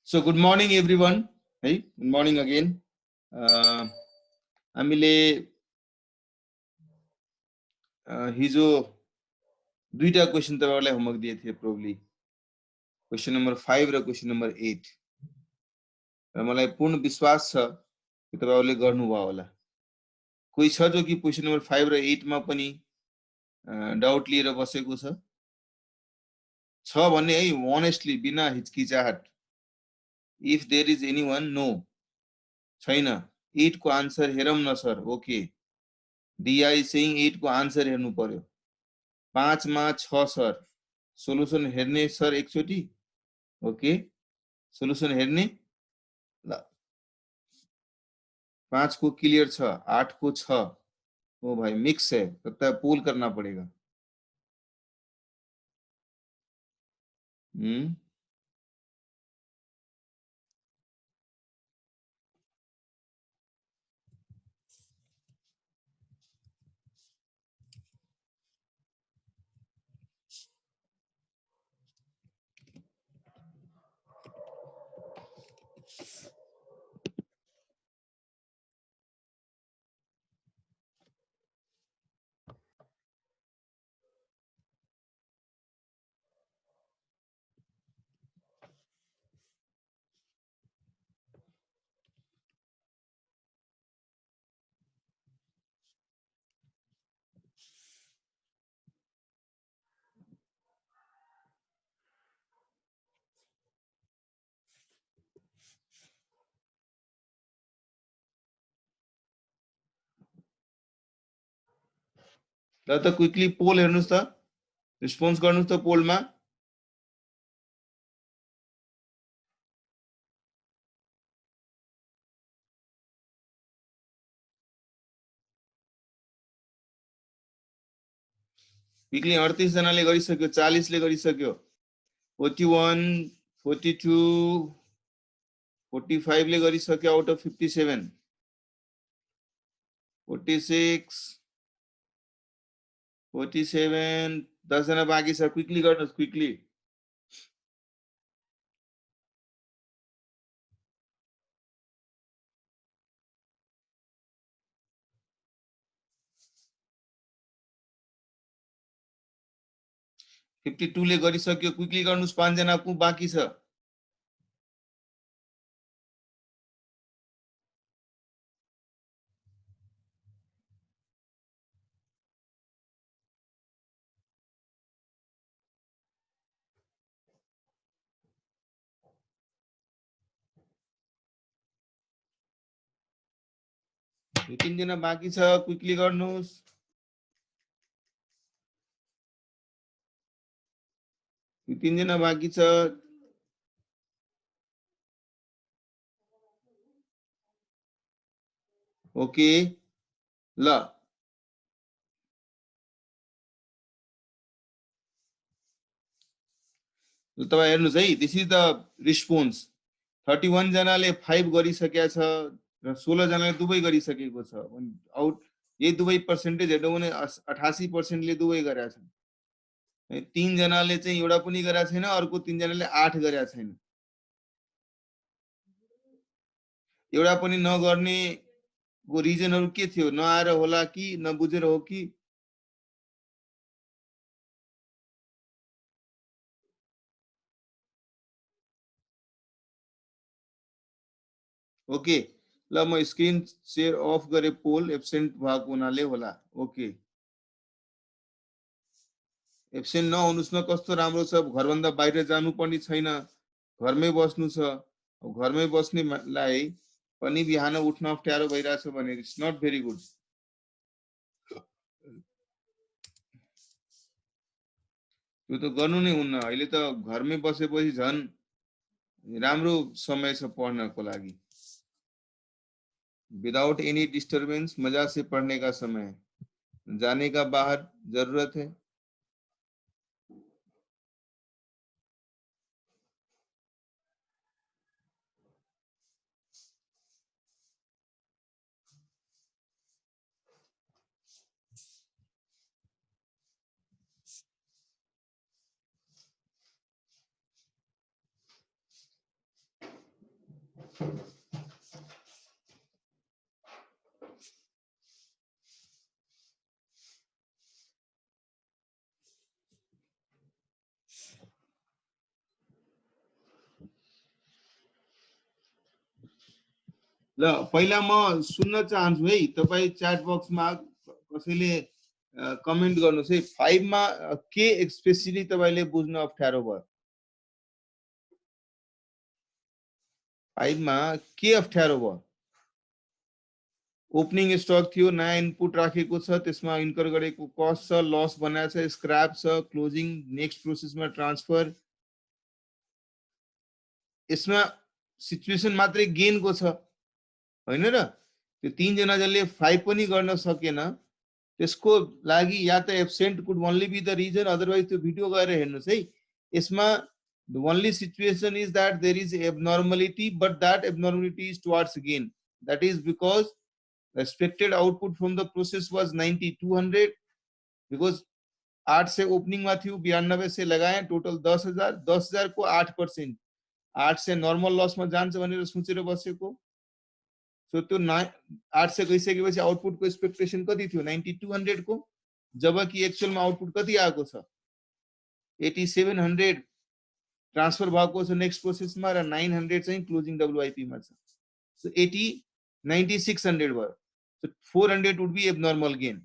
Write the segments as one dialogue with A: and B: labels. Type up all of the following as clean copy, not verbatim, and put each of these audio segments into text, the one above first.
A: So good morning everyone. Hey, good morning again. हामीले हिजो दुईटा क्वेशन तपाईहरुलाई होमवर्क दिए थिए प्रोबब्ली क्वेशन नम्बर 5 र क्वेशन नम्बर 8 र मलाई पूर्ण विश्वास छ कि तपाईहरुले गर्नुभयो होला। कोही छ जो कि क्वेशन नम्बर 5 र 8 मा पनि डाउट लिएर बसेको छ भन्ने है अनेस्टली बिना हिचकिचाहट। If there is anyone no छैन 8 को आन्सर हेरौं न sir. Okay Diya is saying 8 को आन्सर हेर्नु पर्यो। 5 मा 6 सर सोलुसन हेर्ने सर एकचोटी। ओके सोलुसन हेर्ने ल 5 को क्लियर छ 8 को 6। ओ भाई मिक्स है लगता है पोल करना पड़ेगा। ल त क्विकली पोल हेर्नुस् त रिस्पोन्स गर्नुस् त पोलमा। क्विकली 38 जनाले गरिसक्यो 40 ले गरिसक्यो 41 42 45 ले गरिसक्यो आउट अफ 57 46 47 10 जना बाँकी छ क्विकली गर्नुस् क्विकली। फिफ्टी टू ले गरिसक्यो क्विकली गर्नुस् 5 जना को बाँकी छ। तीन जना बाँकी छ क्विकली गर्नुस्। तीन जना बाँकी छ। ओके ल तपाईं हेर्नुस् है दिस इज द रिस्पोन्स। 31 जनाले 5 गरिसकेका छ र 16 जनाले दुवै गरिसकेको छ। आउट यही दुवै पर्सेन्टेज हेर्नु भने 88% ले दुवै गरेका छन्। 3 जनाले चाहिँ एउटा पनि गरेका छैन अर्को 3 जनाले 8 गरेका छैन। एउटा पनि नगर्ने को रिजनहरु के थियो नआएर होला कि नबुझेर हो कि ओके ल म स्क्रिन शेयर अफ गरे पोल एब्सेन्ट भएको हुनाले होला। ओके एब्सेन्ट नहुनुस् न कस्तो राम्रो छ घरभन्दा बाहिर जानु पनि छैन घरमै बस्नु छ। घरमै बस्नेलाई पनि बिहान उठ्न अप्ठ्यारो भइराछ भने इट्स नट भेरी गुड। त्यो त गर्नु नै हुन्न। अहिले त घरमै बसेपछि झन् राम्रो समय छ पढ्नको लागि। विदाउट एनी डिस्टर्बेंस मजा से पढ़ने का समय जाने का बाहर जरूरत है। ल पहिला म सुन्न चाहन्छु है, तपाई च्याट बक्समा कसैले कमेन्ट गर्नुहोस् है। 5 मा के स्पेसिफिकली तपाईले बुझ्न अप्ठ्यारो भयो? 5 मा के अप्ठ्यारो भयो? ओपनिङ स्टक थियो, नयाँ इनपुट राखेको छ, त्यसमा इन्कर गरेको कस्ट छ, लस बनाएको छ, स्क्रैप छ, क्लोजिङ नेक्स्ट प्रोसेसमा ट्रान्सफर, यसमा सिचुएसन मात्रै गेनको छ हैन र? त्यो तीन जना जसले 5 पनि गर्न सकेन, त्यसको लागि या त absent could only be the reason, otherwise त्यो भिडियो गएर हेर्नुस् है। यसमा the only situation is that there is abnormality, but that abnormality is towards gain. That is because the expected output from the process was 9200, because 8 say opening में थी, 92 से लगाए, total 10,000, 10,000 को 8%, 8 से normal loss में जान्छ भनेर सोचेर बसेको। सो त्यो 8 से गइसकेपछि आउटपुट को एक्सपेक्टेसन कति थियो? 9200 को, जबकि एक्चुअल में आउटपुट कति आएको छ? 8700 ट्रान्सफर भएको छ नेक्स्ट प्रोसेसमा, र 900 चाहिँ क्लोजिङ डब्ल्युआईपी मा छ। सो 9600 भयो। So 400 would be abnormal gain.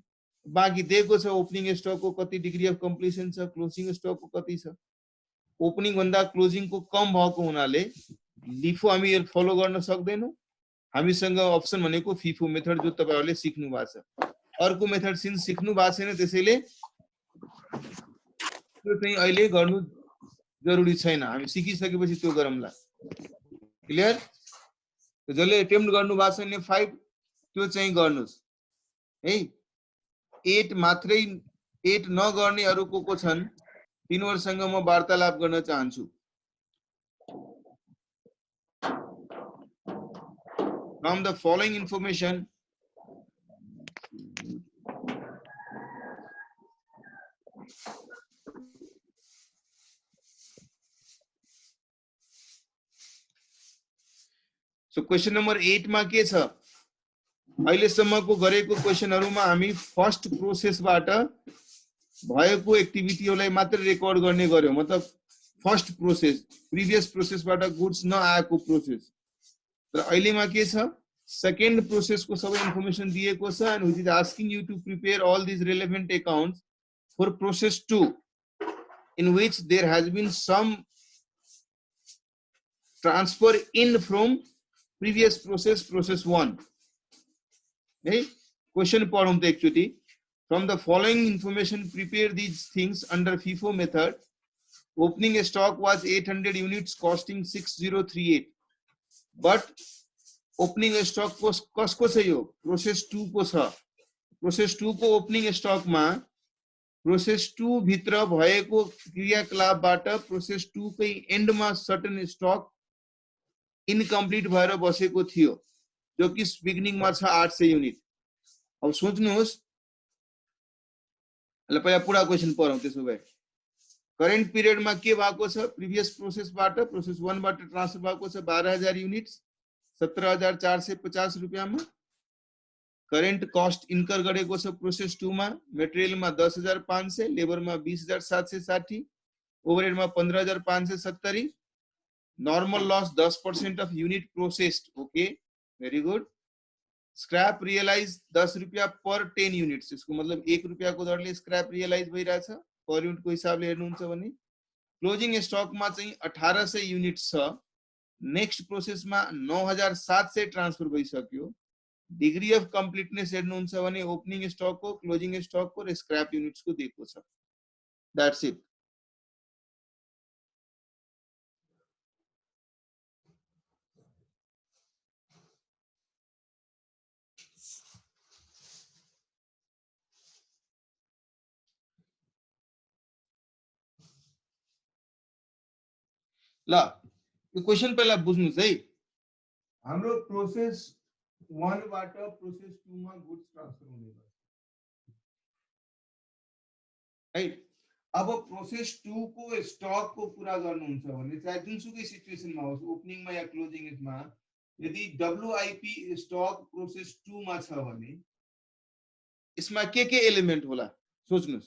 A: बाँकी दिएको छ ओपनिङ स्टक को कति डिग्री अफ कम्प्लिसन छ, क्लोजिङ स्टक को कति छ। ओपनिङ भन्दा क्लोजिङ को कम भएको हुनाले लिफो हामी फलो गर्न सक्दैनौं। हामीसँग अप्सन भनेको फिफो मेथड, जो तपाईहरुले सिक्नु भएको छ। अर्को मेथड सिन्स सिक्नु भएको छैन, त्यसैले त्यो चाहिँ अहिले गर्नु जरुरी छैन, हामी सिकिसकेपछि त्यो गरौँला। क्लियर? जसले अटेम्प्ट गर्नु भएको छैन 5, त्यो चाहिँ गर्नुस् है। 8 मात्रै 8 नगर्नेहरु को छन्, तिनीहरुसँग म वार्तालाप गर्न चाहन्छु। From the following information, so question number 8 मा के छ? अहिलेसम्मको गरेको क्वेशनहरुमा हामी फर्स्ट प्रोसेसबाट भएको एक्टिभिटीहरुलाई मात्र रेकर्ड गर्ने गर्यौं, मतलब फर्स्ट प्रोसेस, प्रिभियस प्रोसेसबाट गुड्स नआएको प्रोसेस। तर अहिलेमा के छ? सेकेन्ड प्रोसेसको सबै इन्फर्मेसन दिएको छ, and which is asking you to prepare all these relevant accounts for process 2, in which there has been some transfer in from previous process, process 1. Hey, question पढौं त एकचोटी। From the following information, prepare these things under FIFO method. Opening stock was 800 units costing 6038, but opening stock को कसको छ? यो process 2 को छ। Process 2 को opening stock मा प्रोसेस 2 भित्र भएको क्रियाकलापबाट प्रोसेस 2 कै एन्ड मा सर्टेन स्टक इनकम्प्लिट भएर बसेको थियो, जो कि बिगिनिङ मा छ 800 युनिट। अब सोच्नुहोस्, ल पहिला पूरा क्वेशन पढौं त्यसो भए। करेन्ट पिरियड मा के भएको छ? प्रिभियस प्रोसेसबाट प्रोसेस 1 बाट ट्रान्सफर भएको छ 12000 युनिट्स 17450 रुपैयाँमा। करेन्ट कस्ट इन्कर गरेको छ प्रोसेस 2 मा, मटेरियल मा 10500, लेबर मा 20760, ओभरहेड मा 15570, normal loss 10% of unit processed. Okay, very good. Scrap realise 10 रुपैयाँ पर 10 युनिट्स, यसको मतलब 1 रुपैयाँ को दरले स्क्रैप रियलाइज भइरहेछ पर युनिट को हिसाबले हेर्नुहुन्छ भने। क्लोजिङ स्टक मा चाहिँ 1800 युनिट्स छ, नेक्स्ट प्रोसेस में 9700 ट्रांसफर भइसक्यो। डिग्री अफ कम्प्लिटनेस हेर्नुहुन्छ भने ओपनिङ स्टक को, क्लोजिङ स्टक को र स्क्रैप युनिट्स को दिएको छ। That's it. ल यो क्वेशन पहिला बुझ्नुस् है। हाम्रो प्रोसेस 1 बाट प्रोसेस 2 मा गुड्स ट्रान्सफर हुने भयो है। अब प्रोसेस 2 को स्टक को पूरा गर्नुहुन्छ भने चाहे जुनसुकै सिचुएसनमा होस्, ओपनिङ मा या क्लोजिङ मा, यदि WIP स्टक प्रोसेस 2 मा छ भने यसमा के एलिमेन्ट होला सोच्नुस्।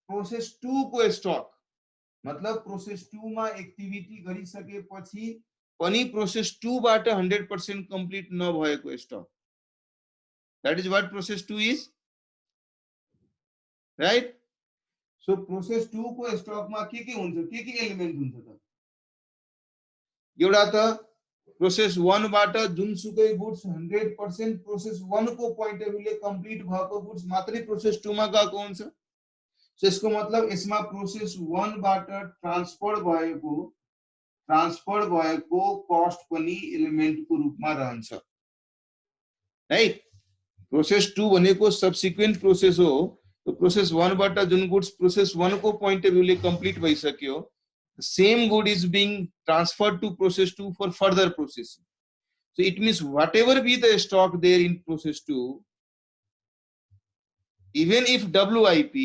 A: प्रोसेस 2 को स्टक मतलब प्रोसेस 2 मा एक्टिभिटी गरिसकेपछि पनि प्रोसेस 2 बाट 100% कम्प्लिट नभएको stock, that is what process 2 is, right. So process 2 को स्टक मा के हुन्छ, के एलिमेन्ट हुन्छ त, एउटा त प्रोसेस 1 बाट जुनसुकै गुड्स 100% प्रोसेस 1 को पोइन्ट अफ भ्यूले कम्प्लिट भएको गुड्स मात्रै प्रोसेस 2 मा गएको हुन्छ। सो यसको मतलब यसमा प्रोसेस 1 बाट ट्रान्सफर भएको कस्ट पनि एलिमेन्ट को रूपमा रहन्छ, राइट। प्रोसेस 2 भनेको सब्सिक्वेन्ट प्रोसेस हो। तो प्रोसेस 1 बाट जुन गुड्स प्रोसेस 1 को पोइन्ट अफ भ्यूले कम्प्लिट भइसक्यो, same good is being transferred to process 2 for further processing. So it means whatever be the stock there in process 2, even if WIP,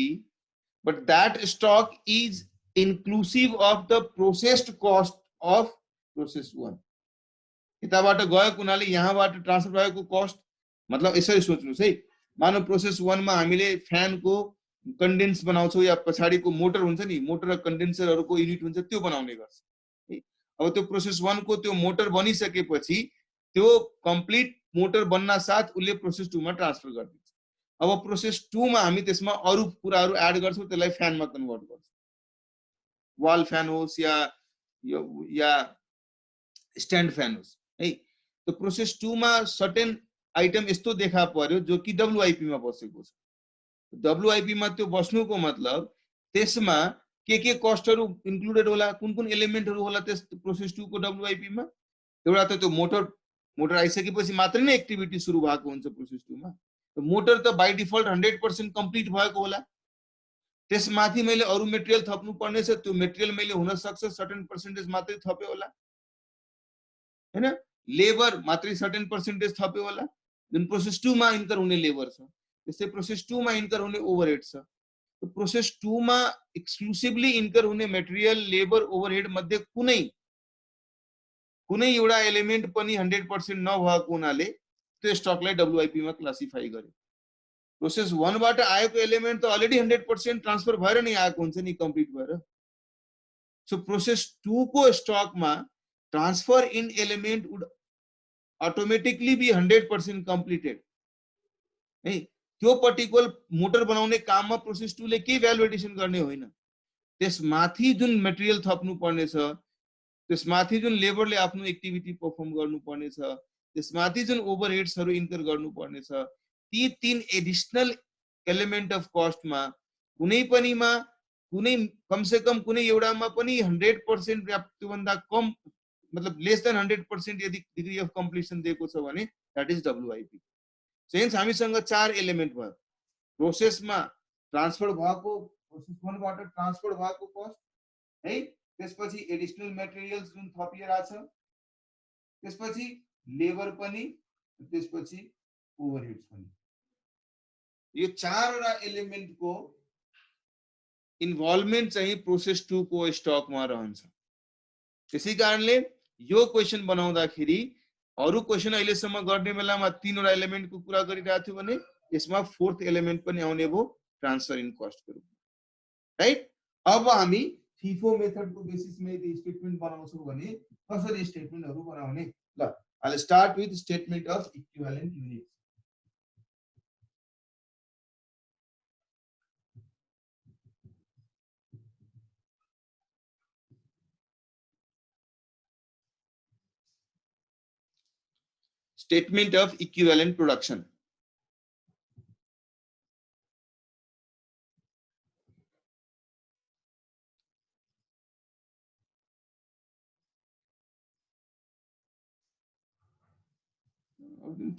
A: but that stock is inclusive of the processed cost of process 1. यताबाट गएको हुनाले यहाँबाट transfer भएको cost, मतलब यसरी सोच्नुस् है, मानव process 1 मा हामीले फ्यान को कंडेन्स बनाउँछौं या पछाडीको मोटर हुन्छ नि, मोटर र कन्डेन्सरहरुको युनिट हुन्छ, त्यो बनाउने गर्छ है। अब त्यो प्रोसेस 1 को त्यो मोटर बनिसकेपछि त्यो कम्प्लिट मोटर बन्न साथ उले प्रोसेस 2 मा ट्रान्सफर गर्दिन्छ। अब प्रोसेस 2 मा हामी त्यसमा अरु कुराहरु एड गर्छौं, त्यसलाई फ्यानमा कन्भर्ट गर्छौं, वाल फ्यान होस् या स्ट्यान्ड फ्यान होस् है। तो प्रोसेस 2 मा सर्टेन आइटम यस्तो देखा पर्यो जो कि WIP मा बसेको छ। WIP मा त्यो बस्नुको मतलब त्यसमा के कस्टहरु इन्क्लुडेड होला, कुन एलिमेन्टहरु होला त्यस प्रोसेस 2 को WIP मा। एउटा त त्यो मोटर आइसकेपछि मात्रै नै एक्टिभिटी सुरु भएको हुन्छ प्रोसेस 2 मा। तो मोटर त बाइ डिफल्ट 100% कम्प्लिट भएको होला, त्यसमाथि मैले अरु मटेरियल थप्नु पर्ने छ, त्यो मटेरियल मैले हुन सक्छ सर्टेन पर्सेन्टेज मात्रै थपे होला हैन, लेबर मात्रै सर्टेन पर्सेन्टेज थपे होला, जुन प्रोसेस 2 मा इन्कर हुने लेबर छ। त्यसै प्रोसेस 2 मा इन्कर हुने ओभरहेड छ। तो प्रोसेस 2 मा एक्सक्लुसिभली इन्कर हुने मटेरियल, लेबर, ओभरहेड मध्ये कुनै एउटा एलिमेन्ट पनि 100% नभएको हुनाले त्यो स्टकलाई WIP मा क्लासिफाई गर्यो। प्रोसेस 1 बाट आएको एलिमेन्ट त अलरेडी 100% ट्रान्सफर भएर नै आएको हुन्छ नि, कम्प्लिट भएर। सो प्रोसेस 2 को स्टक मा transfer in element would automatically be 100% completed है। त्यो पर्टिकुलर मोटर बनाउने काममा प्रोसेस 2 ले के भ्यालु एडिसन गर्ने होइन, त्यसमाथि जुन मटेरियल थप्नु पर्ने छ, त्यसमाथि जुन लेबरले आफ्नो एक्टिभिटी परफर्म गर्नु पर्ने छ, त्यसमाथि जुन ओभरहेड्सहरु इन्कर गर्नु पर्ने छ, ती तीन एडिशनल एलिमेन्ट अफ कस्ट मा कुनै पनिमा कुनै कम से कम कुनै एउटामा पनि 100% या त्यो भन्दा कम, मतलब लेस देन 100% यदि डिग्री अफ कम्प्लिसन दिएको छ भने दैट इज WIP। सेन्स हामीसँग 4 एलिमेन्ट भयो। प्रोसेसमा ट्रान्सफर भएको, प्रोसेस 1 बाट ट्रान्सफर भएको कस्ट है, त्यसपछि एडिशनल मटेरियल्स जुन थपिएरा छ, त्यसपछि लेबर पनि, त्यसपछि ओभरहेड्स पनि। यो चारवटा एलिमेन्ट को इन्भल्भमेन्ट चाहिँ प्रोसेस 2 को स्टक मा रहन्छ। त्यसै कारणले यो क्वेशन बनाउँदाखेरि अरु क्वेशन अहिलेसम्म गर्ने बेलामा 3 वटा एलिमेन्ट को कुरा गरिरहेको थियो भने यसमा 4th एलिमेन्ट पनि आउने भो, ट्रान्सफर इन कस्ट को रूपमा, राइट। अब हामी FIFO मेथड को बेसिसमा यदि स्टेटमेन्ट बनाउँछौं भने कसरी स्टेटमेन्टहरु बनाउने, ल I will start with statement of equivalent units. Statement of equivalent production.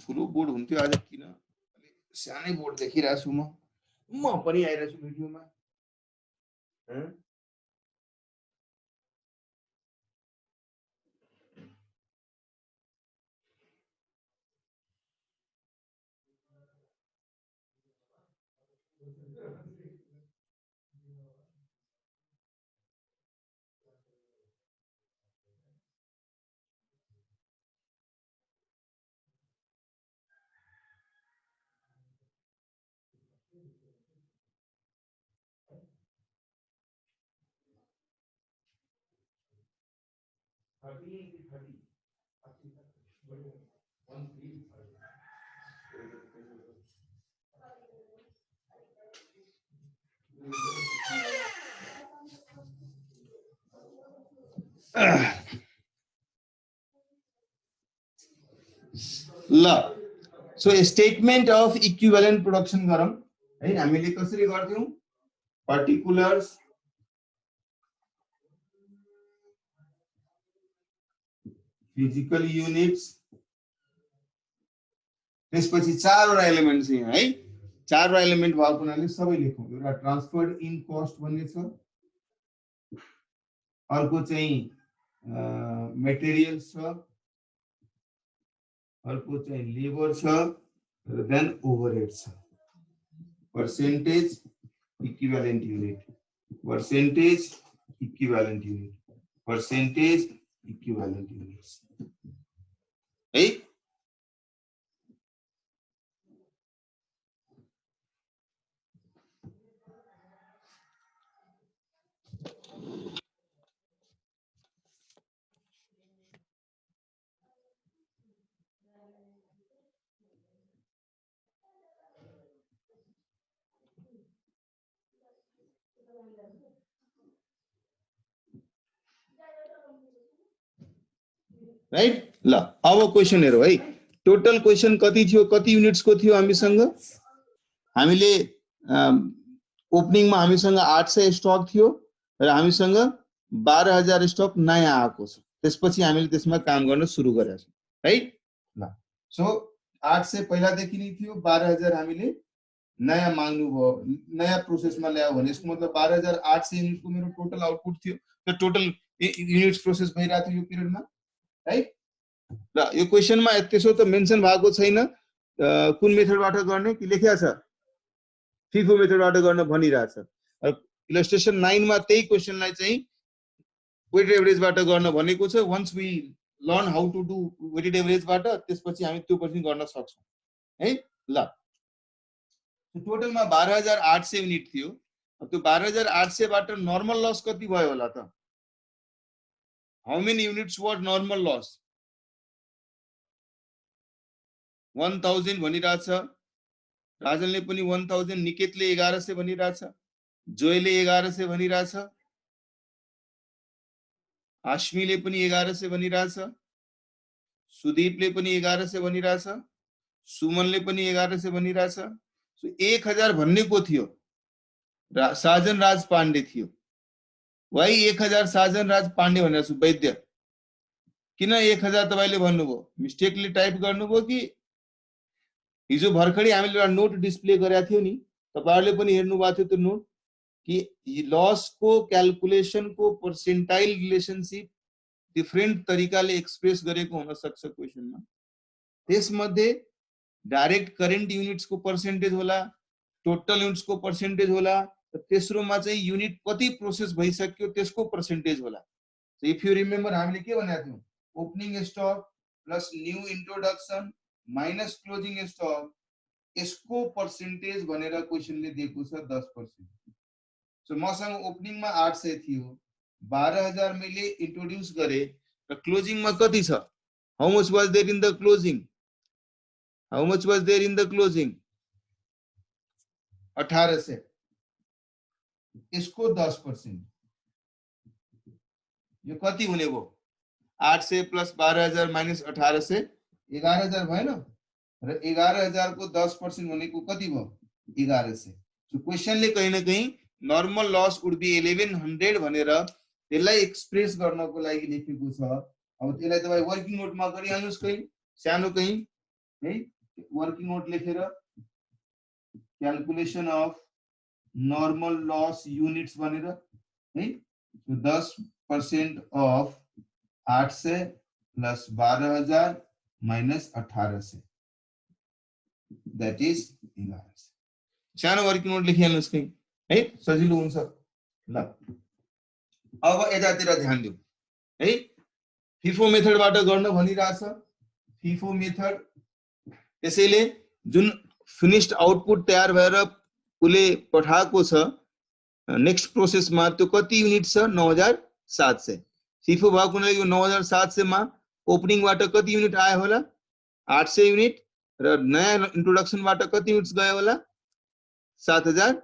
A: ठुलो बोर्ड हुन्थ्यो, आज किन सानै बोर्ड देखिरहेको छु म पनि आइरहेको छु भिडियोमा। ल so statement of equivalent production गरौँ है। हामीले कसरी गर्थ्यौं? पर्टिकुलर्स फिजिकल युनिट्स, त्यसपछि चारवटा एलिमेन्ट छ यहाँ है। चारवटा एलिमेन्ट भएको हुनाले सबै लेखौँ। एउटा ट्रान्सफर्ड इन कस्ट भन्ने छ, अर्को चाहिँ मेटेरियल्स छ, अर्को चाहिँ लेबर छ, र देन ओभरहेड छ। Percentage equivalent unit, percentage equivalent unit, percentage equivalent units है। राइट। ल अब क्वेशन हेरौँ है। टोटल क्वेशन कति थियो, कति युनिट्स को थियो हामीसँग? हामीले ओपनिङमा हामीसँग 800 स्टक थियो र हामीसँग 12,000 स्टक नयाँ आएको छ। त्यसपछि हामीले त्यसमा काम गर्न सुरु गरेका छौं है। ल सो 800 पहिलादेखि नै थियो, 12,000 हामीले नयाँ माग्नु भयो, नयाँ प्रोसेसमा ल्यायो भने यसको मतलब 12,800 युनिटको मेरो टोटल आउटपुट थियो। त्यो टोटल युनिट्स प्रोसेस भइरहेको थियो यो पिरियडमा राइट। ल यो क्वेशनमा त्यसो त मेन्सन भएको छैन कुन मेथडबाट गर्ने कि लेखिया छ? फिफो मेथडबाट गर्न भनिरहेछ। इलस्ट्रेसन 9 मा त्यही क्वेशनलाई चाहिँ वेटेड एभरेजबाट गर्न भनेको छ। Once we learn how to do weighted एभरेजबाट त्यसपछि हामी त्यो पनि गर्न सक्छौं है। ल टोटलमा 12,800 युनिट थियो। त्यो 12,800 बाट नर्मल लस कति भयो होला त? How many units was normal loss? 1000 भनिरहेछ। राजनले पनि 1000, निकेतले 1100 भनिरहेछ, जोयले 1100 भनिरहेछ, आश्मीले पनि 1100 भनिरहेछ, सुदीपले पनि 1100 भनिरहेछ, सुमनले पनि 1100 भनिरहेछ। सो 1000 भन्ने को थियो? साजन राज पाण्डे थियो। वाइ 1000 साजन राज पाण्डे भनेर छु वैद्य? किन 1000 तपाईले भन्नुभयो? मिस्टेकले टाइप गर्नुभयो कि हिजो भर्खरै हामीले एउटा नोट डिस्प्ले गरेका थियौ नि, तपाईहरुले पनि हेर्नु भएको थियो त्यो नोट कि लस को क्याल्कुलेसन को पर्सेन्टाइल रिलेशनशिप डिफरेंट तरिकाले एक्सप्रेस गरेको हुन सक्छ क्वेशनमा। त्यसमध्ये डाइरेक्ट करेन्ट युनिट्स को पर्सेन्टेज होला, टोटल युनिट्स को पर्सेन्टेज होला, तेस्रोमा चाहिँ युनिट कति प्रोसेस भइसक्यो त्यसको पर्सेन्टेज होला। सो इफ यु रिमेम्बर हामीले के भनेका थियौ? Opening stock plus new introduction minus closing stock, यसको पर्सेन्टेज भनेर क्वेशनले दिएको छ 10%। सो मसँग ओपनिङमा 800 थियो, 12,000 मैले इन्ट्रोड्युस गरे र क्लोजिङमा कति छ? How much was there in the closing? How much was there in the closing? 1800। इसको 10%, यो कति हुने भयो? 800 प्लस 12,000 माइनस 1800 11,000 भएन र 11,000 को 10% भनेको कति भयो? 1100। सो क्वेशनले कहीं न कहीं नर्मल लस वुड बी 1100 भनेर त्यसलाई एक्सप्रेस गर्नको लागि लेखेको छ। अब त्यसलाई तपाई वर्किङ नोटमा गरिहाल्नुस् कहीं सानो कहीं है, वर्किङ नोट लेखेर calculation of normal loss units भनेर है। So 10% of 800 plus 12,000 minus 1800 that is 1100। सानो वर्किङ नोट लेखिहाल्नुस् कहीं है, सजिलो हुन्छ। ल अब यतातिर ध्यान दिऊ है। फिफो मेथडबाट गर्न भनिरहेछ। फिफो मेथड त्यसैले जुन फिनिश्ड आउटपुट तयार भएर उले पठाएको छ नेक्स्ट प्रोसेसमा त्यो कति युनिट छ? 9,700। FIFO भएको हुनाले यो 9700 मा ओपनिङ बाट कति युनिट आयो होला 800 युनिट र नयाँ इन्ट्रोडक्सन बाट कति युनिट्स गयो होला 7000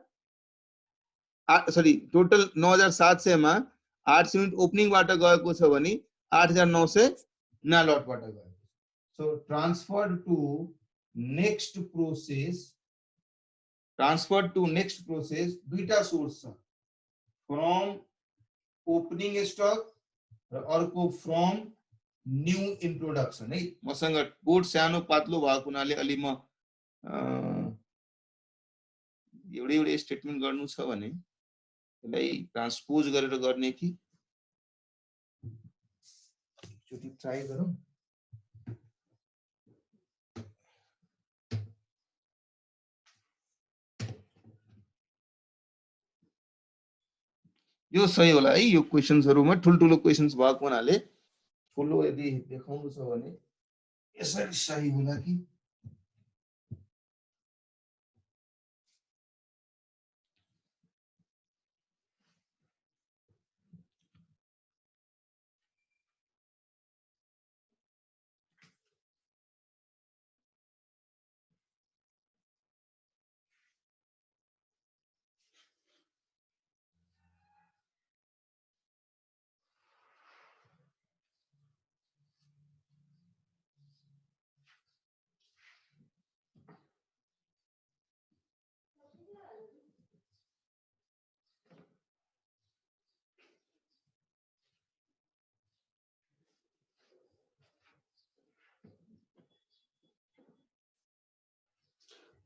A: सरी टोटल 9700 मा 800 युनिट ओपनिङ बाट गएको छ भने 8900 नयाँ लट बाट गयो so transferred to next process दुईटा सोर्स छ फ्रम ओपनिङ स्टक र अर्को फ्रम न्यू इन्ट्रोडक्सन है मसँग बोर्ड सानो पातलो भएको हुनाले अलि म एउटै स्टेटमेन्ट गर्नु छ भने यसलाई ट्रान्सपोज गरेर गर्ने कि एकचोटि ट्राई गरौँ यो सही होला है यो क्वेशन्सहरुमा ठुलठुलो क्वेशन्स भएको हुनाले ठुलो यदि देखाउनु छ भने यसरी सही होला कि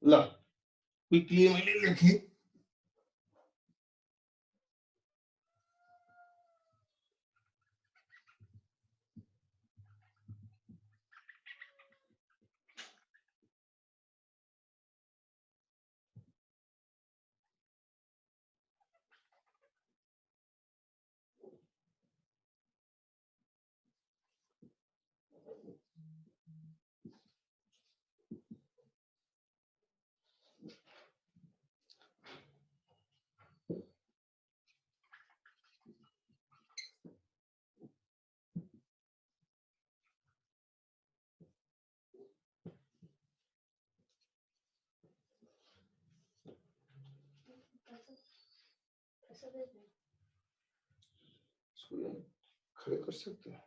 A: ल क्विकली मैले लेखेँ खड़े कर सकते हैं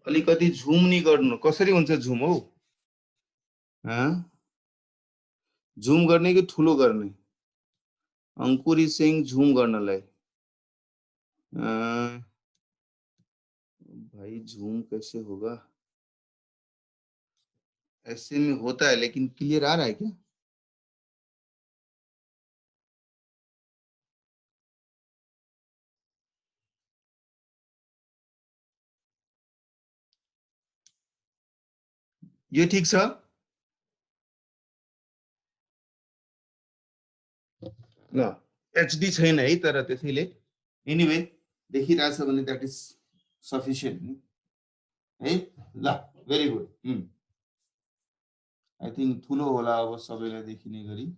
A: अलिकति झुम नि गर्नु कसरी हुन्छ झुम हौ झुम गर्ने कि ठुलो गर्ने अंकुर इज सेइंग झुम गर्नलाई भाई झूम कैसे होगा ऐसे में होता है लेकिन क्लियर आ रहा है क्या ये ठीक छ ल एचडी छैन है तर त्यसैले एनीवे देखिरहेछ भने दैट इज सफिशिएंट नि है ल भेरी गुड आई थिंक ठुलो होला अब सबैलाई देखिने गरी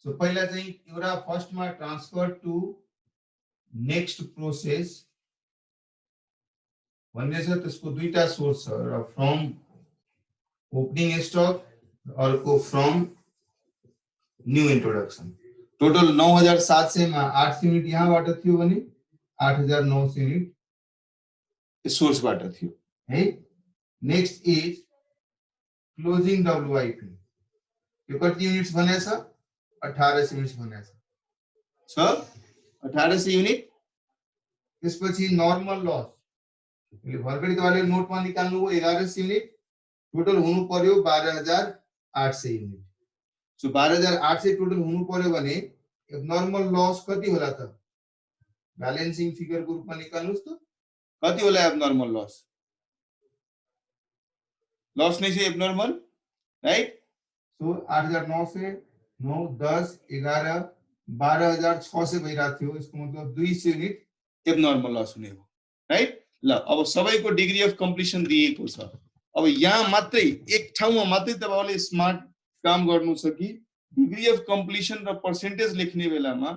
A: सो पहिला चाहिँ एउटा फर्स्टमा ट्रान्सफर टु नेक्स्ट प्रोसेस भन्ने छ त्यसको दुईटा सोर्स छ र फ्रम ओपनिङ स्टक अर्को फ्रम न्यू इन्ट्रोडक्सन टोटल 9700 मा 800 युनिट यहाँबाट थियो भने 8900 युनिट सोर्सबाट थियो है नेक्स्ट इज क्लोजिङ डब्ल्युआइपी यो कति युनिट्स भनेछ 1800 युनिट्स भनेछ छ 1800 युनिट त्यसपछि नर्मल लस भर्खरै तपाईले नोटमा निकाल्नु हो 1100 युनिट टोटल हुनु पर्यो 12000 800 युनिट। सो 12,800 टोटल हुनु पर्यो भने एब्नर्मल लस कति होला त? ब्यालेन्सिङ फिगर को रूपमा निकाल्नुस् त कति होला एब्नर्मल लस? लस नै छ एब्नर्मल, राइट? सो 8,900 9 10 11 12,600 भइरहेको थियो, यसको मतलब 200 युनिट एब्नर्मल लस हुने हो, राइट? ल अब सबैको डिग्री अफ कम्प्लिसन दिएको छ। अब यहाँ मात्रै एक ठाउँमा मात्रै तपाईहरुले स्मार्ट काम गर्नु छ कि डिग्री अफ कम्प्लिसन र पर्सेन्टेज लेख्ने बेलामा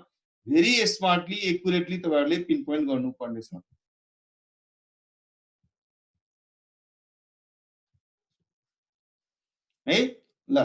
A: भेरी स्मार्टली एक्युरेटली तपाईहरुले पिन पोइन्ट गर्नु पर्ने छ, है? ल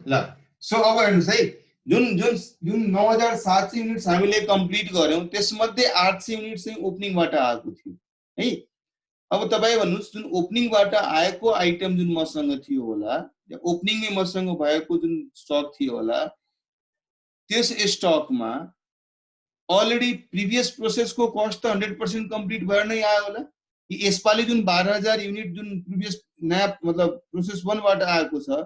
A: ल सो अब हेर्नुस् है, जुन जुन जुन 9700 युनिट्स हामीले कम्प्लिट गर्यौं त्यसमध्ये 800 युनिट चाहिँ ओपनिङबाट आएको थियो, है? अब तपाई भन्नुस् जुन ओपनिङबाट आएको आइटम जुन मसँग थियो होला, ओपनिङमै मसँग भएको जुन स्टक थियो होला, त्यस स्टकमा अलरेडी प्रिभियस प्रोसेसको कस्ट त 100% कम्प्लिट भएर नै आयो होला कि यसपालि जुन 12,000 युनिट जुन प्रिभियस नयाँ मतलब प्रोसेस 1 बाट आएको छ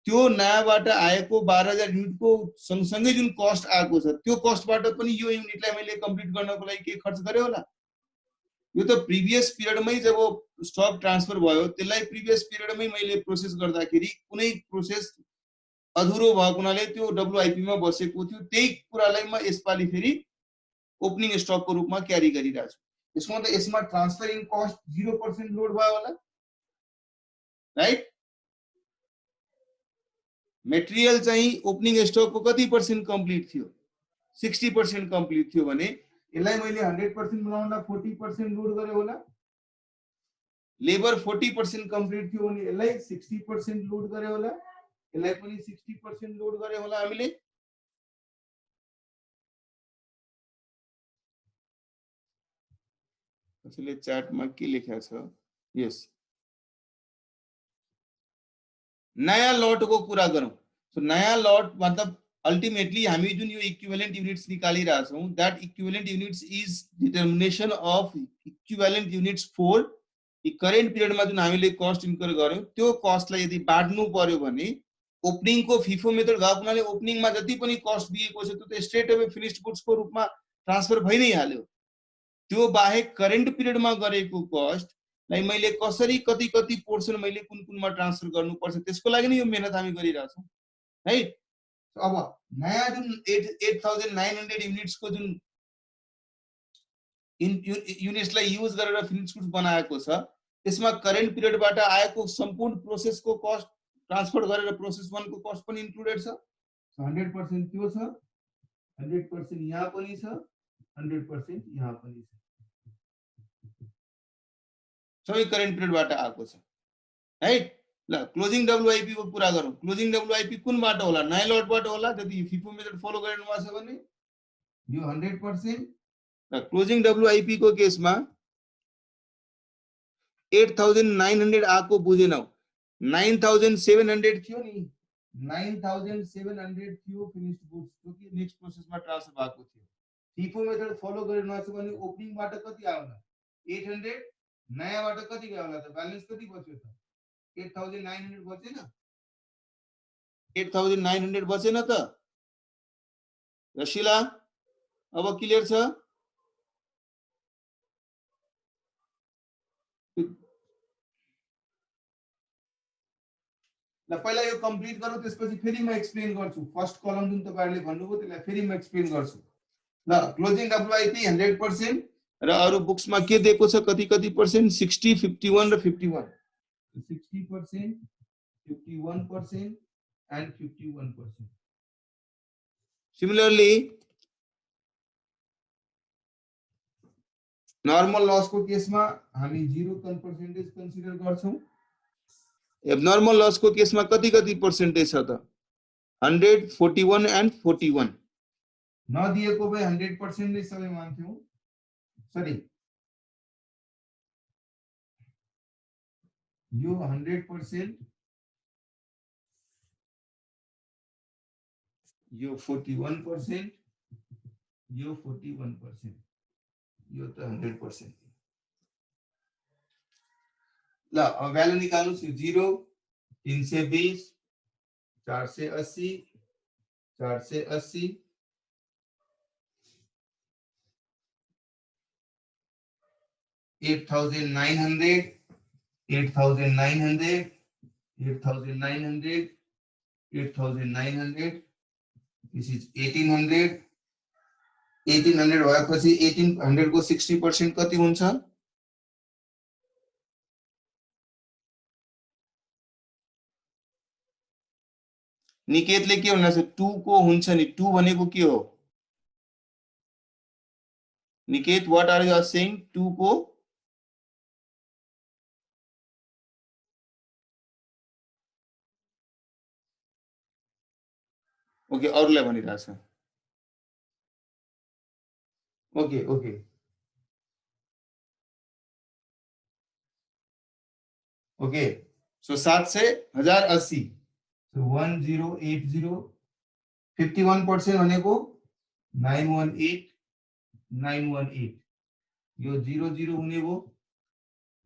A: त्यो नयाँबाट आएको 12,000 युनिटको सँगसँगै जुन कस्ट आएको छ त्यो कस्टबाट पनि यो युनिटलाई मैले कम्प्लिट गर्नको लागि के खर्च गरे होला? यो त प्रिभियस पिरियडमै जब स्टक ट्रान्सफर भयो त्यसलाई प्रिभियस पिरियडमै मैले प्रोसेस गर्दाखेरि कुनै प्रोसेस अधुरो भएको हुनाले त्यो डब्ल्युआइपी मा बसेको थियो, त्यही कुरालाई म यसपालि फेरि ओपनिङ स्टक को रूपमा क्यारी गरिरहेछु। यसको मतलब यसमा ट्रान्सफरिङ कस्ट 0% लोड भयो होला, राइट? मेटेरियल चाहिँ ओपनिङ स्टक को कति पर्सेन्ट कम्प्लिट थियो? 60% कम्प्लिट थियो भने यसलाई मैले 100% बनाउँदा 40% लोड गरे होला। लेबर 40% कम्प्लिट थियो भने यसलाई 60% लोड गरे होला, यसलाई पनि 60% लोड गरे होला हामीले। त्यसले चार्टमा के लेखेको छ? यस नयाँ लटको कुरा गरौँ। सो नयाँ लट मतलब अल्टिमेटली हामी जुन यो इक्विभ्यालेन्ट युनिट्स निकालिरहेका छौं, that equivalent units is determination of equivalent units for current पिरियडमा जुन हामीले कस्ट इन्कर गर्यौं त्यो कस्टलाई यदि बाँड्नु पर्यो भने ओपनिङ को फिफो मेथड भएको हुनाले ओपनिङमा जति पनि कस्ट दिएको छ त्यो त स्ट्रेट अवे फिनिश्ड गुड्स को रूपमा ट्रान्सफर भइ नै हाल्यो। त्यो बाहेक करेन्ट पिरियडमा गरेको कस्ट लाई मैले कसरी कति कति पोर्सन मैले कुन कुनमा ट्रान्सफर गर्नुपर्छ त्यसको लागि नै यो मेहनत हामी गरिरहेका छौं, राइट? अब नयाँ जुन 8900 युनिट्स को जुन युनिट्सलाई युज गरेर फिनिश्ड गुड्स बनाएको छ त्यसमा करेन्ट पिरियडबाट आएको सम्पूर्ण प्रोसेसको कस्ट ट्रान्सफर गरेर प्रोसेस 1 को कस्ट पनि इन्क्लुडेड छ। 100% त्यो छ, 100% यहाँ पनि छ, 100% यहाँ पनि छ, सबै करेन्ट पिरियडबाट आएको छ, राइट? ल क्लोजिङ डब्ल्युआइपी को कुरा गरौँ। क्लोजिङ डब्ल्युआइपी कुनबाट होला? नयाँ लटबाट होला यदि फिफो मेथड फलो गरिनु भएको छ भने यो 100%। र क्लोजिङ डब्ल्युआइपी को केसमा 8900 आको बुझेनौ, 9700 थियो नि, 9700 थियो फिनिश्ड गुड्स जो कि नेक्स्ट प्रोसेसमा ट्रान्सफर भएको थियो। फिफो मेथड फलो गरिनु भएको छ भने ओपनिङबाट कति आयो होला? 800, नयाँबाट कति गयो होला त? ब्यालेन्स कति बच्यो त? 8900 बचेन? 8900 बचेन त? रशिला अब क्लियर छ? ल पहिला यो कम्प्लिट गरौँ त्यसपछि फेरि म एक्सप्लेन गर्छु। फर्स्ट कलम जुन तपाईहरुले भन्नुभयो त्यसलाई फेरि म एक्सप्लेन गर्छु। ल क्लोजिङ डब्ल्युआइपी 100% र अरु बुक्समा के दिएको छ कति कति पर्सेन्ट? 60, 51 र 51। 60%, 51% and 51%. Similarly नर्मल लस को केसमा हामी 0 पर्सेन्टेज कन्सिडर गर्छौं। एबनर्मल लस को केसमा कति कति पर्सेन्टेज छ त 100 41 एन्ड 41 नदिएको भए 100% नै सबै मान्थ्यौं। सरी यो 100%, यो 41%, यो 41%, यो त 100%। ल अब भ्यालु निकाल्नुस्। 0 320 480 480 8900 8900 8900 8900 this is 1800 1800 भएपछि 1800 को 60% कति हुन्छ? निकेतले के भन्नु छ 2 को हुन्छ नि 2 भनेको के हो? Niket what are you saying 2 को? ओके अरुलाई भनिरहेछ। Okay okay okay so 700 1080 so 1080 51% भनेको 918 918 यो 00 हुने भो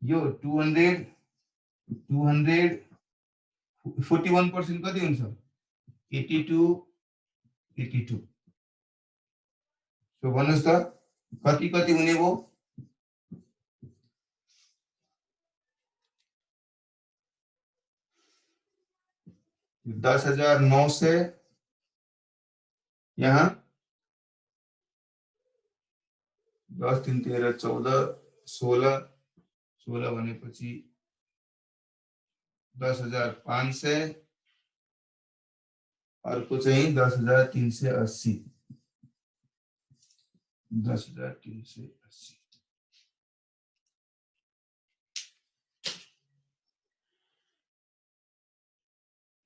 A: यो 200 200 41% कति हुन्छ 82 82 सो भन्नुस् त कति कति हुने भो 10,900 यहाँ 10 3 13 14 16 16 भनेपछि 10,500 अर्को चाहिँ 10,380 10,380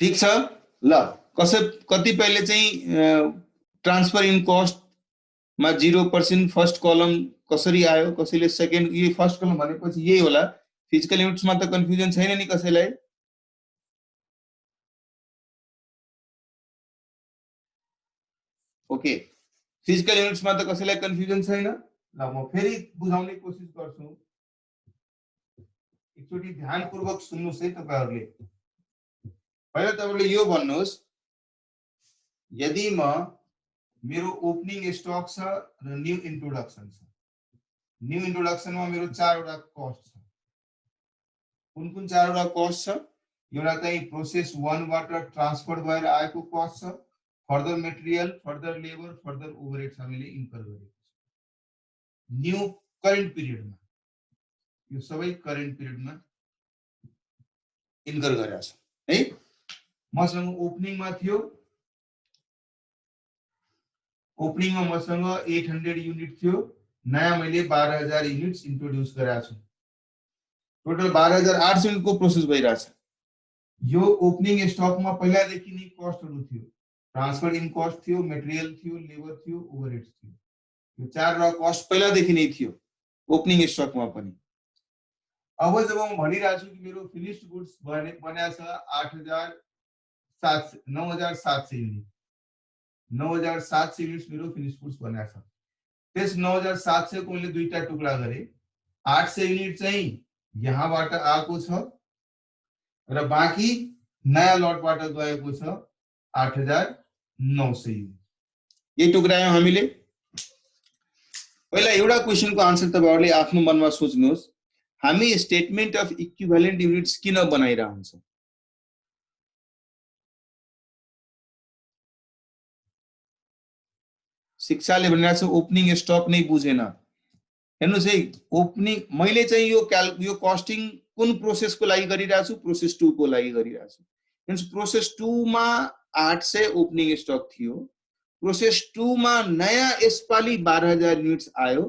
A: ठीक छ। ल कतिपयले चाहिँ ट्रान्सफर इन कस्ट मा 0% फर्स्ट कलम कसरी आयो कसैले सेकेन्ड यो फर्स्ट कलम भनेपछि यही होला। फिजिकल युनिट्स मा त कन्फ्युजन छैन नि कसैलाई? ओके फिजिकल युनिट्स मा त कसैलाई कन्फ्युजन छैन? ल म फेरि बुझाउने कोसिस गर्छु। एकचोटी ध्यानपूर्वक सुन्नुस् है तपाईहरुले। पहिला तपाईले यो भन्नुस् यदि म मेरो ओपनिङ स्टक छ र न्यू इन्ट्रोडक्सन छ। न्यू इन्ट्रोडक्सन मा मेरो 4 वटा कस्ट छ। कुन कुन 4 वटा कस्ट छ? एउटा चाहिँ प्रोसेस 1 बाट ट्रान्सफर भएर आएको कस्ट छ। Further material, further labour, further ओभरहेड्स हामीले इन्कर गरेको छ। न्यू करेन्ट पिरियडमा यो सबै करेन्ट पिरियडमा इन्कर गरेको छ है। मसँग ओपनिङमा थियो, ओपनिङमा मसँग 800 युनिट थियो। नयाँ मैले 12,000 युनिट्स इन्ट्रोड्युस गरेको छु। टोटल 12,800 युनिट को प्रोसेस भइरहेछ। यो ओपनिङ स्टकमा पहिलादेखि नै कस्टहरु थियो। ट्रान्सफर इन कस्ट थियो, मटेरियल थियो, लेबर थियो, ओभरहेड्स थियो। यो 4 वटा कस्ट पहिलादेखि नै थियो ओपनिङ स्टकमा पनि। अब जब म भनिरहेछु कि मेरो फिनिश्ड गुड्स बनेको छ 9,700 युनिट 9,700 युनिट्स मेरो फिनिश्ड गुड्स बनेको छ। त्यस 9,700 को मैले दुईटा टुक्रा गरे। 800 युनिट चाहिँ यहाँबाट आएको छ र बाँकी नयाँ लटबाट गएको छ 8,900 युनिट। यही टुक्रायौं हामीले। पहिला एउटा क्वेशनको आन्सर तपाईहरुले आफ्नो मनमा सोच्नुस्, हामी स्टेटमेन्ट अफ इक्विभ्यालेन्ट युनिट्स किन बनाइरहन्छौं? शिक्षाले भनिरहेछ ओपनिङ स्टक नै बुझेन। हेर्नुस् है ओपनिङ मैले चाहिँ यो कस्टिङ कुन प्रोसेसको लागि गरिरहेको छु? प्रोसेस 2 को लागि गरिरहेको छु। मीन्स प्रोसेस 2 मा 800 ओपनिङ स्टक थियो। प्रोसेस 2 मा नयाँ यसपाली 12,000 युनिट्स आयो।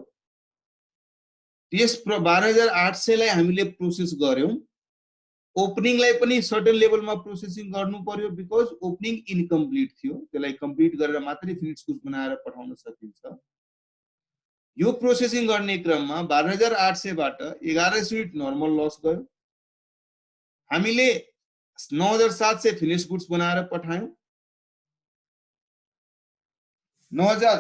A: त्यस 12800 लाई हामीले प्रोसेस गर्यौं, ओपनिङलाई पनि सर्टेन लेभलमा प्रोसेसिङ गर्नु पर्यो बिकज ओपनिङ इनकम्प्लिट थियो, त्यसलाई कम्प्लिट गरेर मात्रै फिनिश गुड्स बनाएर पठाउन सकिन्छ। यो प्रोसेसिङ गर्ने क्रममा 12800 बाट 1100 युनिट नर्मल लस गयो, हामीले 9700 फिनिश गुड्स बनाएर पठायौं। 9000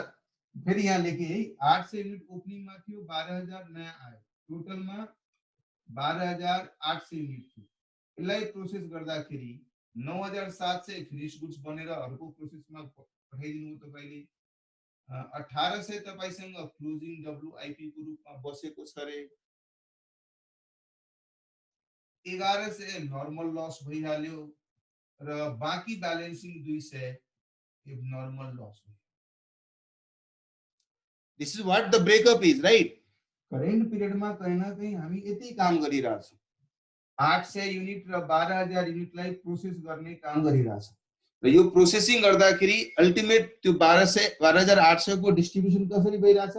A: फेरि यहाँ लेखे है, 800 युनिट ओपनिङमा थियो, 12000 नयाँ आयो, टोटलमा 12800 युनिट थियो। यसलाई प्रोसेस गर्दाखेरि 9700 फिनिश गुड्स बनेर अर्को प्रोसेसमा पठाइदिनु तपाईले। 1800 तपाईसँग क्लोजिङ डब्ल्युआईपी को रूपमा बसेको छ रे। 1100 नर्मल लस भइहाल्यो र बाँकी ब्यालेन्सिङ 200 एब्नर्मल लस भयो। This is what the breakup is, right? Current पिरियडमा कहीं न कहीं हामी यति काम गरिरहेका छौं, 800 युनिट र 12000 युनिटलाई प्रोसेस गर्ने काम गरिरहेछ र यो प्रोसेसिङ गर्दाखेरि अल्टिमेट त्यो 12800 को डिस्ट्रिब्युसन कसरी भइरहेछ?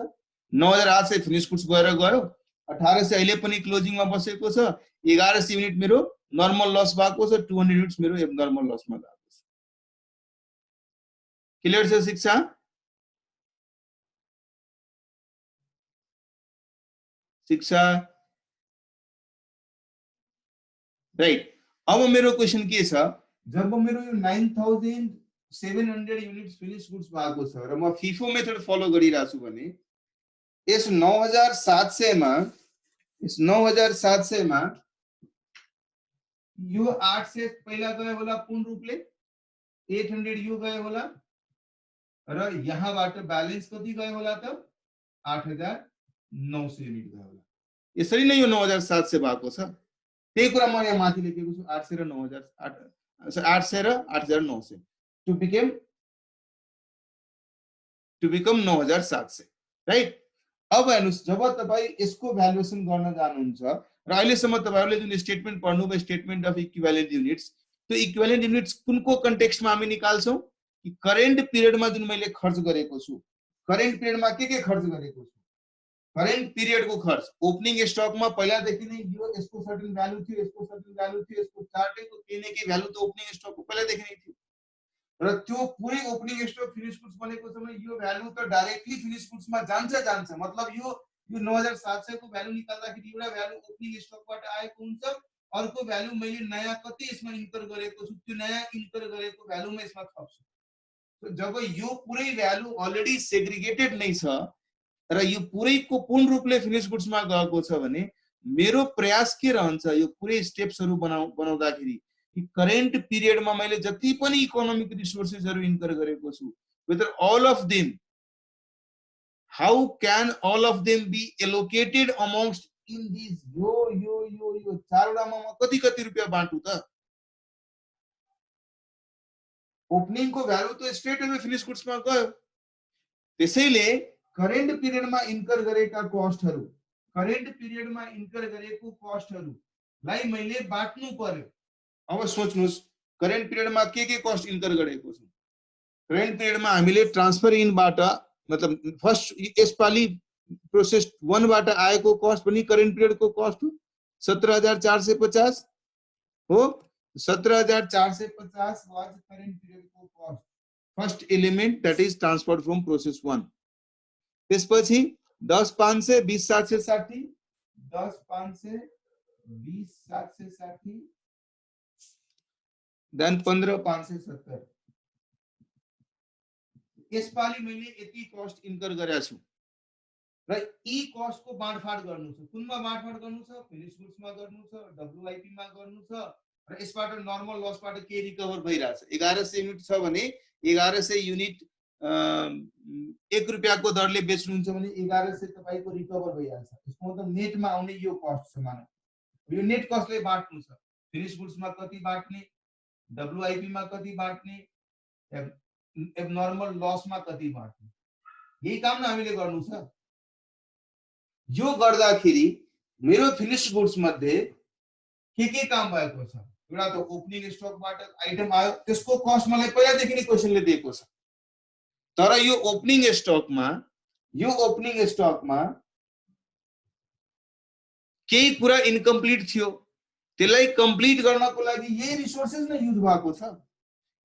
A: 9800 फिनिश गुड्स गयो, 1800 अहिले पनि क्लोजिङमा बसेको छ, 1100 युनिट मेरो नर्मल लस भएको छ, 200 युनिट्स मेरो एब्नर्मल लसमा गएको छ। क्लियर छ शिक्षा? शिक्षा राइट। अब मेरो क्वेशन के छ, जब मेरो यो 9700 युनिट्स फिनिश गुड्स भएको छ र म फिफो मेथड फलो गरिरहेको छु भने यस 9700 मा यो 800 पहिला गयो होला पूर्ण रूपले, 800 यो गयो होला र यहाँबाट ब्यालेन्स कति गयो होला त 8900 युनिट गयो होला। यसरी नै यो 9700 भएको छ। त्यही कुरा म यहाँ माथि लेखेको छु, 800 र 8900 टु बिकम 9700, राइट? अब हेर्नुस्, जब तपाई यसको भ्यालुएसन गर्न जानुहुन्छ र अहिलेसम्म तपाईहरुले जुन स्टेटमेन्ट पढ्नुभयो, स्टेटमेन्ट अफ इक्विभ्यालेन्ट युनिट्स, त्यो इक्विभ्यालेन्ट युनिट्स कुनको कन्टेक्स्टमा हामी निकाल्छौं कि करेन्ट पिरियडमा जुन मैले खर्च गरेको छु, करेन्ट पिरियडमा के खर्च गरेको छु, करेन्ट पिरियड को खर्च, ओपनिङ स्टकमा पहिलादेखि नै यो यसको सर्टेन भ्यालु थियो, यसको सर्टेन भ्यालु थियो, यसको चार्टैको केही न केही भ्यालु त ओपनिङ स्टकको पहिलादेखि नै थियो र त्यो पुरै ओपनिङ स्टक फिनिश गुड्स बनेको समय यो भ्यालु त डाइरेक्टली फिनिश गुड्समा जान्छ। मतलब यो 9700 को भ्यालु निकाल्दाखेरि एउटा भ्यालु ओपनिङ स्टकबाट आएको हुन्छ, अर्को भ्यालु मैले नयाँ कति यसमा इन्टर गरेको छु, त्यो नयाँ इन्टर गरेको भ्यालुमा यसमा थप्छु। जब यो पुरै भ्यालु अलरेडी सेग्रिगेटेड नै छ र यो पुरैको पूर्ण रूपले फिनिश गुड्समा गएको छ भने मेरो प्रयास के रहन्छ, यो पुरै स्टेप्सहरु बनाउँदाखेरि कि करेन्ट पिरियडमा मैले जति पनि इकोनोमिक रिसोर्सेसहरु इन्कर गरेको छु, whether all of them, how can all of them be allocated amongst in this यो चारवटामा म कति रुपैयाँ बाँटु त? ओपनिङ को भ्यालु त स्ट्रेट अवे फिनिश गुड्समा गयो। त्यसैले करेन्ट पिरियडमा इन्कर गरेका कस्टहरु, करेन्ट पिरियडमा इन्कर गरेको कस्टहरुलाई मैले बाट्नु पर्यो। अब सोच्नुस्, करेन्ट पिरियडमा के कस्ट इन्कर गरेको छु? करेन्ट पिरियडमा हामीले ट्रान्सफर इन बाट, मतलब फर्स्ट यसपाली प्रोसेस 1 बाट आएको कस्ट पनि करेन्ट पिरियड को कस्ट हो, 17450 हो। 17450 वाज करेन्ट पिरियड को cost, first element that is transferred from process 1। त्यसपछि 10500 20760, 10500 20760, देन 15570। यसपाली मैले यति कस्ट इन्कर गरेको छु र ई कस्ट को बाँडफाँड गर्नु छ। कुनमा बाँडफाँड गर्नु छ? फिनिश गुड्समा गर्नु छ, डब्ल्युआईपी मा गर्नु छ र यसबाट नर्मल लसबाट के रिकभर भइराछ। 1100 युनिट छ भने 1100 युनिट 1 रुपैयाँको दरले बेच्नुहुन्छ भने 1100 तपाईको रिकभर भइहाल्छ। यसको मतलब नेटमा आउने यो कस्ट छ मानौ। यो नेट कस्टले बाट्नु छ, फिनिश गुड्समा कति बाट्ने, डब्ल्युआईपी मा कति बाट्ने, एब्नर्मल लसमा कति बाट्ने, यही काम न हामीले गर्नु छ। यो गर्दाखेरि मेरो फिनिश गुड्स मध्ये के काम भएको छ? एउटा त ओपनिङ स्टकबाट आइटम आयो, त्यसको कस्ट मलाई पहिलादेखि नै क्वेशनले दिएको छ। तर यो ओपनिङ स्टकमा केही कुरा इनकम्प्लिट थियो, त्यसलाई कम्प्लिट गर्नको लागि यही रिसोर्सेस नै युज भएको छ।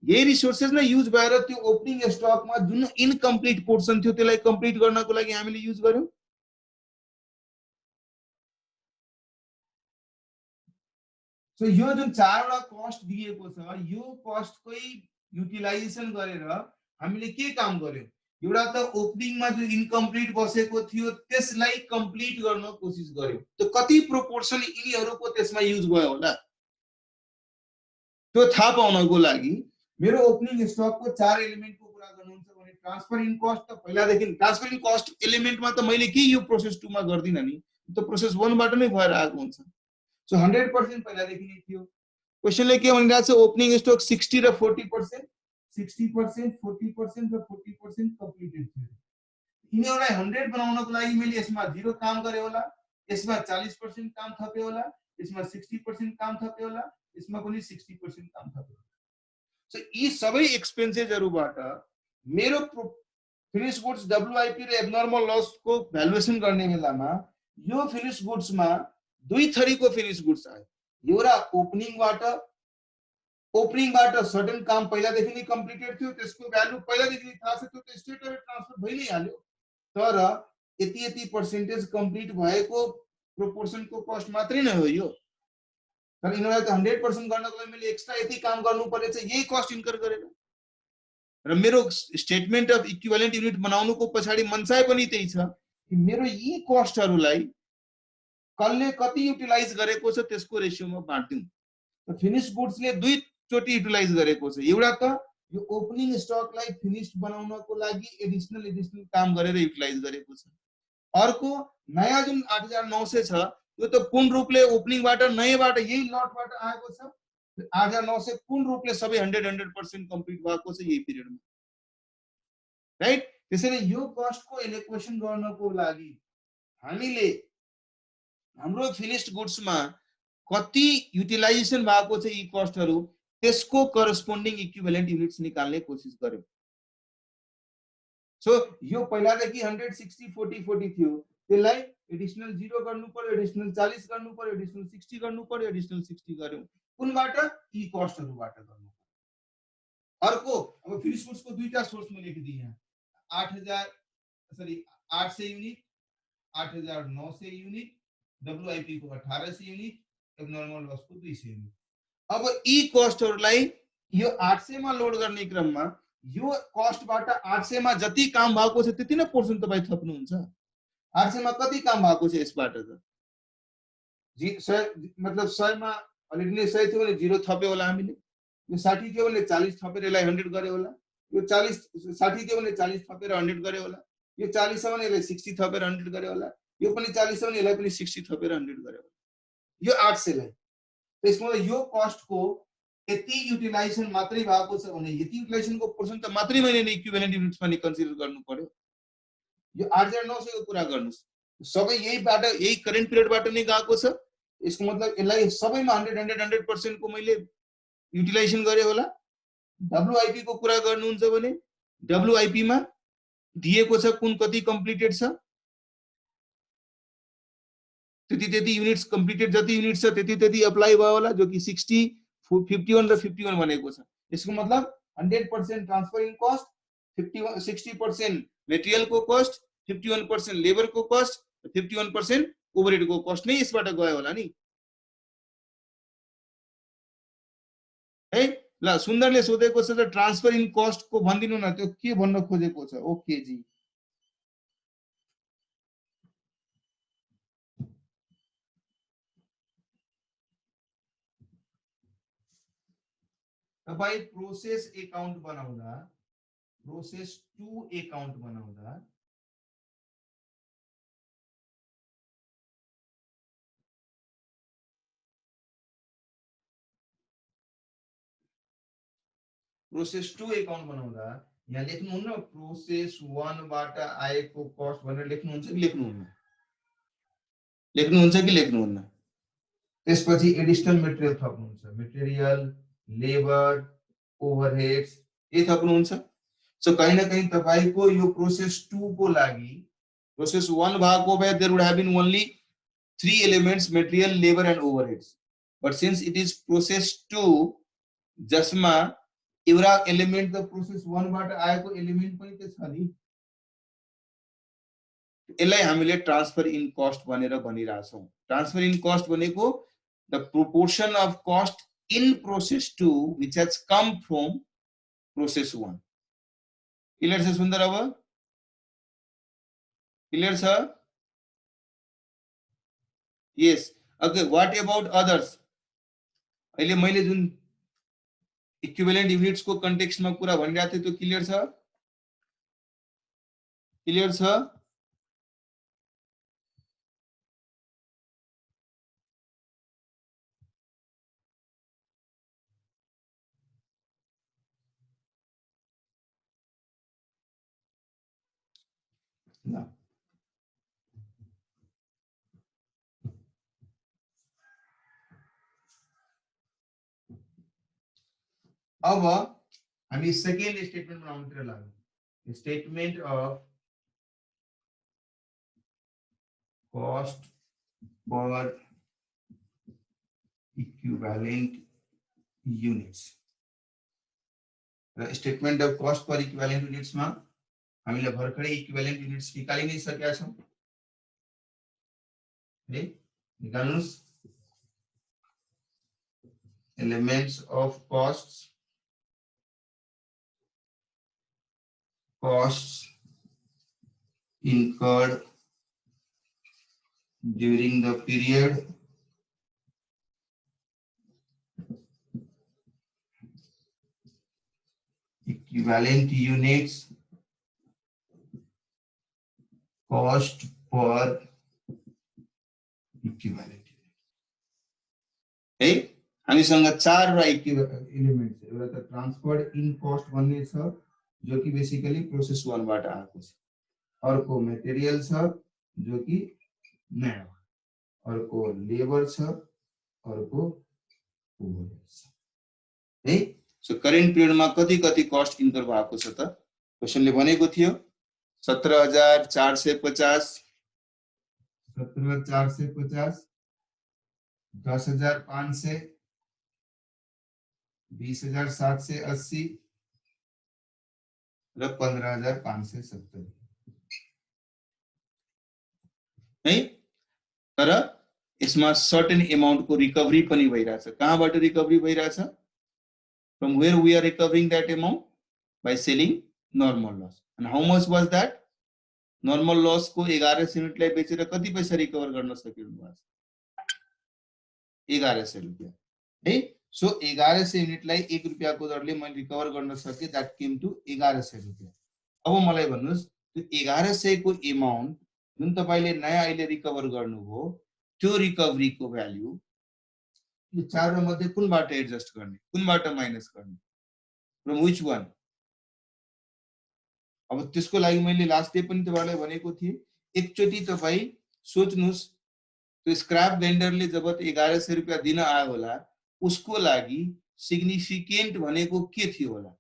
A: यही रिसोर्सेस नै युज भएर त्यो ओपनिङ स्टकमा जुन इनकम्प्लिट पोर्सन थियो त्यसलाई कम्प्लिट गर्नको लागि हामीले युज गर्यौं। सो यो जुन चारवटा कस्ट दिएको छ, यो कस्टकै युटिलाइजेसन गरेर हामीले के काम गर्यौं? एउटा त ओपनिङमा जो इनकम्प्लिट बसेको थियो त्यसलाई कम्प्लिट गर्न कोसिस गर्यौं। त्यो कति प्रोपोर्सन यिनीहरुको त्यसमा युज भयो होला त्यो थाहा पाउनको लागि मेरो ओपनिङ स्टकको चार एलिमेन्टको कुरा गर्नुहुन्छ भने ट्रान्सफर इन कस्ट त पहिलादेखि ट्रान्सफर इन कस्ट एलिमेन्टमा त मैले के यो प्रोसेस 2 मा गर्दिन नि, त प्रोसेस 1 बाट नै भएर आएको हुन्छ। सो 100% पहिलादेखि नै थियो। क्वेशनले के भनिरहेको छ? ओपनिङ स्टक 60 र 40%, 60%, 40% र 40% कम्प्लिटेड थियो। यिनीहरुलाई 100 बनाउनको लागि मैले यसमा 0 काम गरे होला, यसमा 40% काम थपे होला, यसमा 60% काम थपे होला, यसमा पनि 60% काम थपे होला। सो यी सबै एक्सपेन्सेसहरुबाट मेरो फिनिश गुड्स डब्ल्युआईपी र एब्नर्मल लस को भ्यालुएसन गर्ने बेलामा यो फिनिश गुड्स मा दुई थरीको फिनिश गुड्स आयो। एउटा ओपनिङबाट सर्टेन काम पहिलादेखि नै कम्प्लिटेड थियो, त्यसको भ्यालु पहिलादेखि थाहा छ, त्यो त स्ट्रेट अवे ट्रान्सफर भइ नै हाल्यो। तर यति पर्सेन्टेज कम्प्लिट भएको प्रोपोर्सनको कस्ट मात्रै नै हो यो। तर यिनीहरुलाई त 100% गर्नको लागि मैले एक्स्ट्रा यति काम गर्नु पर्छ, यही कस्ट इन्कर गरेर। र मेरो स्टेटमेन्ट अफ इक्विभ्यालेन्ट युनिट बनाउनुको पछाडी मनसाय पनि त्यही छ कि मेरो यी कस्टहरुलाई कसले कति युटिलाइज गरेको छ त्यसको रेशियोमा बाँड्दिउँ। त फिनिश गुड्सले दुई चोटी युटिलाइज गरेको छ। एउटा त यो ओपनिङ स्टकलाई फिनिश्ड बनाउनको लागि एडिशनल काम गरेर युटिलाइज गरेको छ। अर्को नयाँ जुन 8900 छ यो त पूर्ण रूपले ओपनिङबाट नयाँबाट यही लटबाट आएको छ। 8900 पूर्ण रूपले सबै 100% कम्प्लिट भएको छ यही पिरियडमा, राइट? त्यसैले यो कस्टको एलोकेसन गर्नको लागि हामीले हाम्रो फिनिश्ड गुड्समा कति युटिलाइजेसन भएको छ यी कस्टहरु त्यसको करस्पोन्डिङ इक्विभ्यालेन्ट युनिट्स निकाल्ने कोसिस गर्यौं। सो यो पहिलादेखि 100 60 40 40 थियो, त्यसलाई एडिशनल 0 गर्नु पर्यो, एडिशनल 40 गर्नु पर्यो, एडिशनल 60 गर्नु पर्यो, एडिशनल 60 गर्यौं। कुनबाट? यी कस्टहरुबाट गर्नु पर्यो। अर्को अब फिनिश गुड्सको दुईटा सोर्स म लेखिदिए यहाँ 800 युनिट, 8900 युनिट, डब्ल्युआईपी को 1800 युनिट, एब्नर्मल लस को 200 युनिट। अब यी कस्टहरुलाई यो 800 मा लोड गर्ने क्रममा यो कस्टबाट 800 मा जति काम भएको छ त्यति नै पोर्सन तपाई थप्नुहुन्छ। 800 मा कति काम भएको छ यसबाट त मतलब 100 मा अलरेडी नै 100 थियो भने 0 थप्यो होला हामीले, यो 60 थियो भने 40 थपेर यसलाई 100 गरे होला, यो 60 थियो भने 40 थपेर 100 गरे होला, यो 40 छ भने यसलाई 60 थपेर 100 गरे होला, यो पनि 40 छ भने यसलाई पनि 60 थपेर 100 गरे होला, यो 800 लाई। त्यसमा यो कस्टको यति युटिलाइजेसन मात्रै भएको छ भने यति युटिलाइजेसनको पोर्सन त मात्रै मैले इक्विभ्यालेन्ट युनिट्समा नि कन्सिडर गर्नु पर्यो। यो 8900 को कुरा गर्नुस्, सबै यहीबाट यही करेन्ट पिरियडबाट नै गएको छ। यसको मतलब यसलाई सबैमा 100% को मैले युटिलाइजेसन गरे होला। डब्ल्युआईपी को कुरा गर्नुहुन्छ भने डब्ल्युआईपी मा दिएको छ कुन कति कम्प्लिटेड छ, त्यति युनिट्स कम्प्लिटेड जति युनिट्स छ त्यति अप्लाई भयो होला, जो कि 60 51 र 51 भनेको छ। यसको मतलब 100% ट्रान्सफर इन कस्ट, 60% मटेरियल को कस्ट, 51% लेबर को कस्ट, 51% ओभरहेड को कस्ट नै यसबाट गयो होला नि, है? ल सुन्दरले सोधेको छ त ट्रान्सफर इन कस्ट को भन्दिनु न, त्यो के भन्न खोजेको छ? ओके जी, तपाई प्रोसेस अकाउन्ट बनाउँदा, प्रोसेस 2 अकाउन्ट बनाउँदा यहाँ लेख्नुहुन्न प्रोसेस 1 बाट आएको कस्ट भनेर लेख्नुहुन्छ कि लेख्नुहुन्न? लेख्नुहुन्छ कि लेख्नुहुन्न? त्यसपछि एडिशनल मटेरियल थप्नुहुन्छ, मटेरियल, लेबर, ओभरहेड्स ये थप्नुहुन्छ। सो कहीं ना कहीं तपाईको यो प्रोसेस 2 को लागि प्रोसेस 1 भएको भए there would have been only three elements, material, labor and overheads. But since it is process 2, जसमा एउटा एलिमेंट त प्रोसेस 1 बाट आएको एलिमेंट पनि त छ नि, यसलाई हामीले ट्रान्सफर इन कस्ट भनेर भनिरहेछौं। ट्रान्सफर इन कस्ट भनेको the proportion of cost in process 2 which has come from process 1। Clear छ सुन्दर? अब क्लियर छ? Yes. Okay, what about others? अहिले मैले जुन इक्विभ्यालेन्ट युनिट्स को कन्टेक्स्ट में कुरा भनिरहेको थिए त्यो क्लियर छ? क्लियर छ? अब हामी सेकेन्ड स्टेटमेन्ट बनाउनुतिर लाग्यौं। Statement of cost per equivalent units. र statement of cost per equivalent units मा हामीले भर्खरै इक्विभ्यालेन्ट युनिट्स निकालि नै सकेका छौं है। निकाल्नुस् elements of costs incurred during the period equivalent units cost per equivalent है। हामीसँग चारवटा एलिमेन्ट छ। एउटा त ट्रान्सफर्ड इन कस्ट भन्ने छ जो कि बेसिकली प्रोसेस 1 बाट आएको छ। अर्को मटेरियल छ जो कि नयाँ, अर्को लेबर छ, अर्को ओभरहेड छ है। सो करेन्ट पिरियड मा कति कति कस्ट इन्कर भएको छ त? क्वेशनले भनेको थियो 17,450, 17,450, 10,500, 20,780 र 15,570 है। तर यसमा सर्टेन अमाउन्ट को रिकभरी पनि भइराछ। कहाँबाट रिकभरी भइराछ? From where we are recovering that amount? By selling normal loss. And how much was that? Normal loss को 1100 युनिटलाई बेचेर कति पैसा रिकभर गर्न सकिनु भयो? 1100 रुपैयाँ है। सो 1100 युनिटलाई 1 रुपैयाँ को दरले मैले रिकभर गर्न सके, दैट केम टु 1100 रुपैयाँ। अब मलाई भन्नुस् त्यो 1100 को अमाउन्ट जुन तपाईले नयाँ अहिले रिकभर गर्नुभयो त्यो रिकभरी को भ्यालु यो चार मध्ये कुनबाट एडजस्ट गर्ने, कुनबाट माइनस गर्ने? From which one? अब त्यसको लागि मैले लास्ट डे पनि तपाईलाई भनेको थिए, एकचोटी तपाई सोच्नुस् त्यो स्क्रैप भेन्डरले जब 1100 रुपैयाँ दिन आयो होला उसको लागि सिग्निफिकेन्ट भनेको के थियो होला?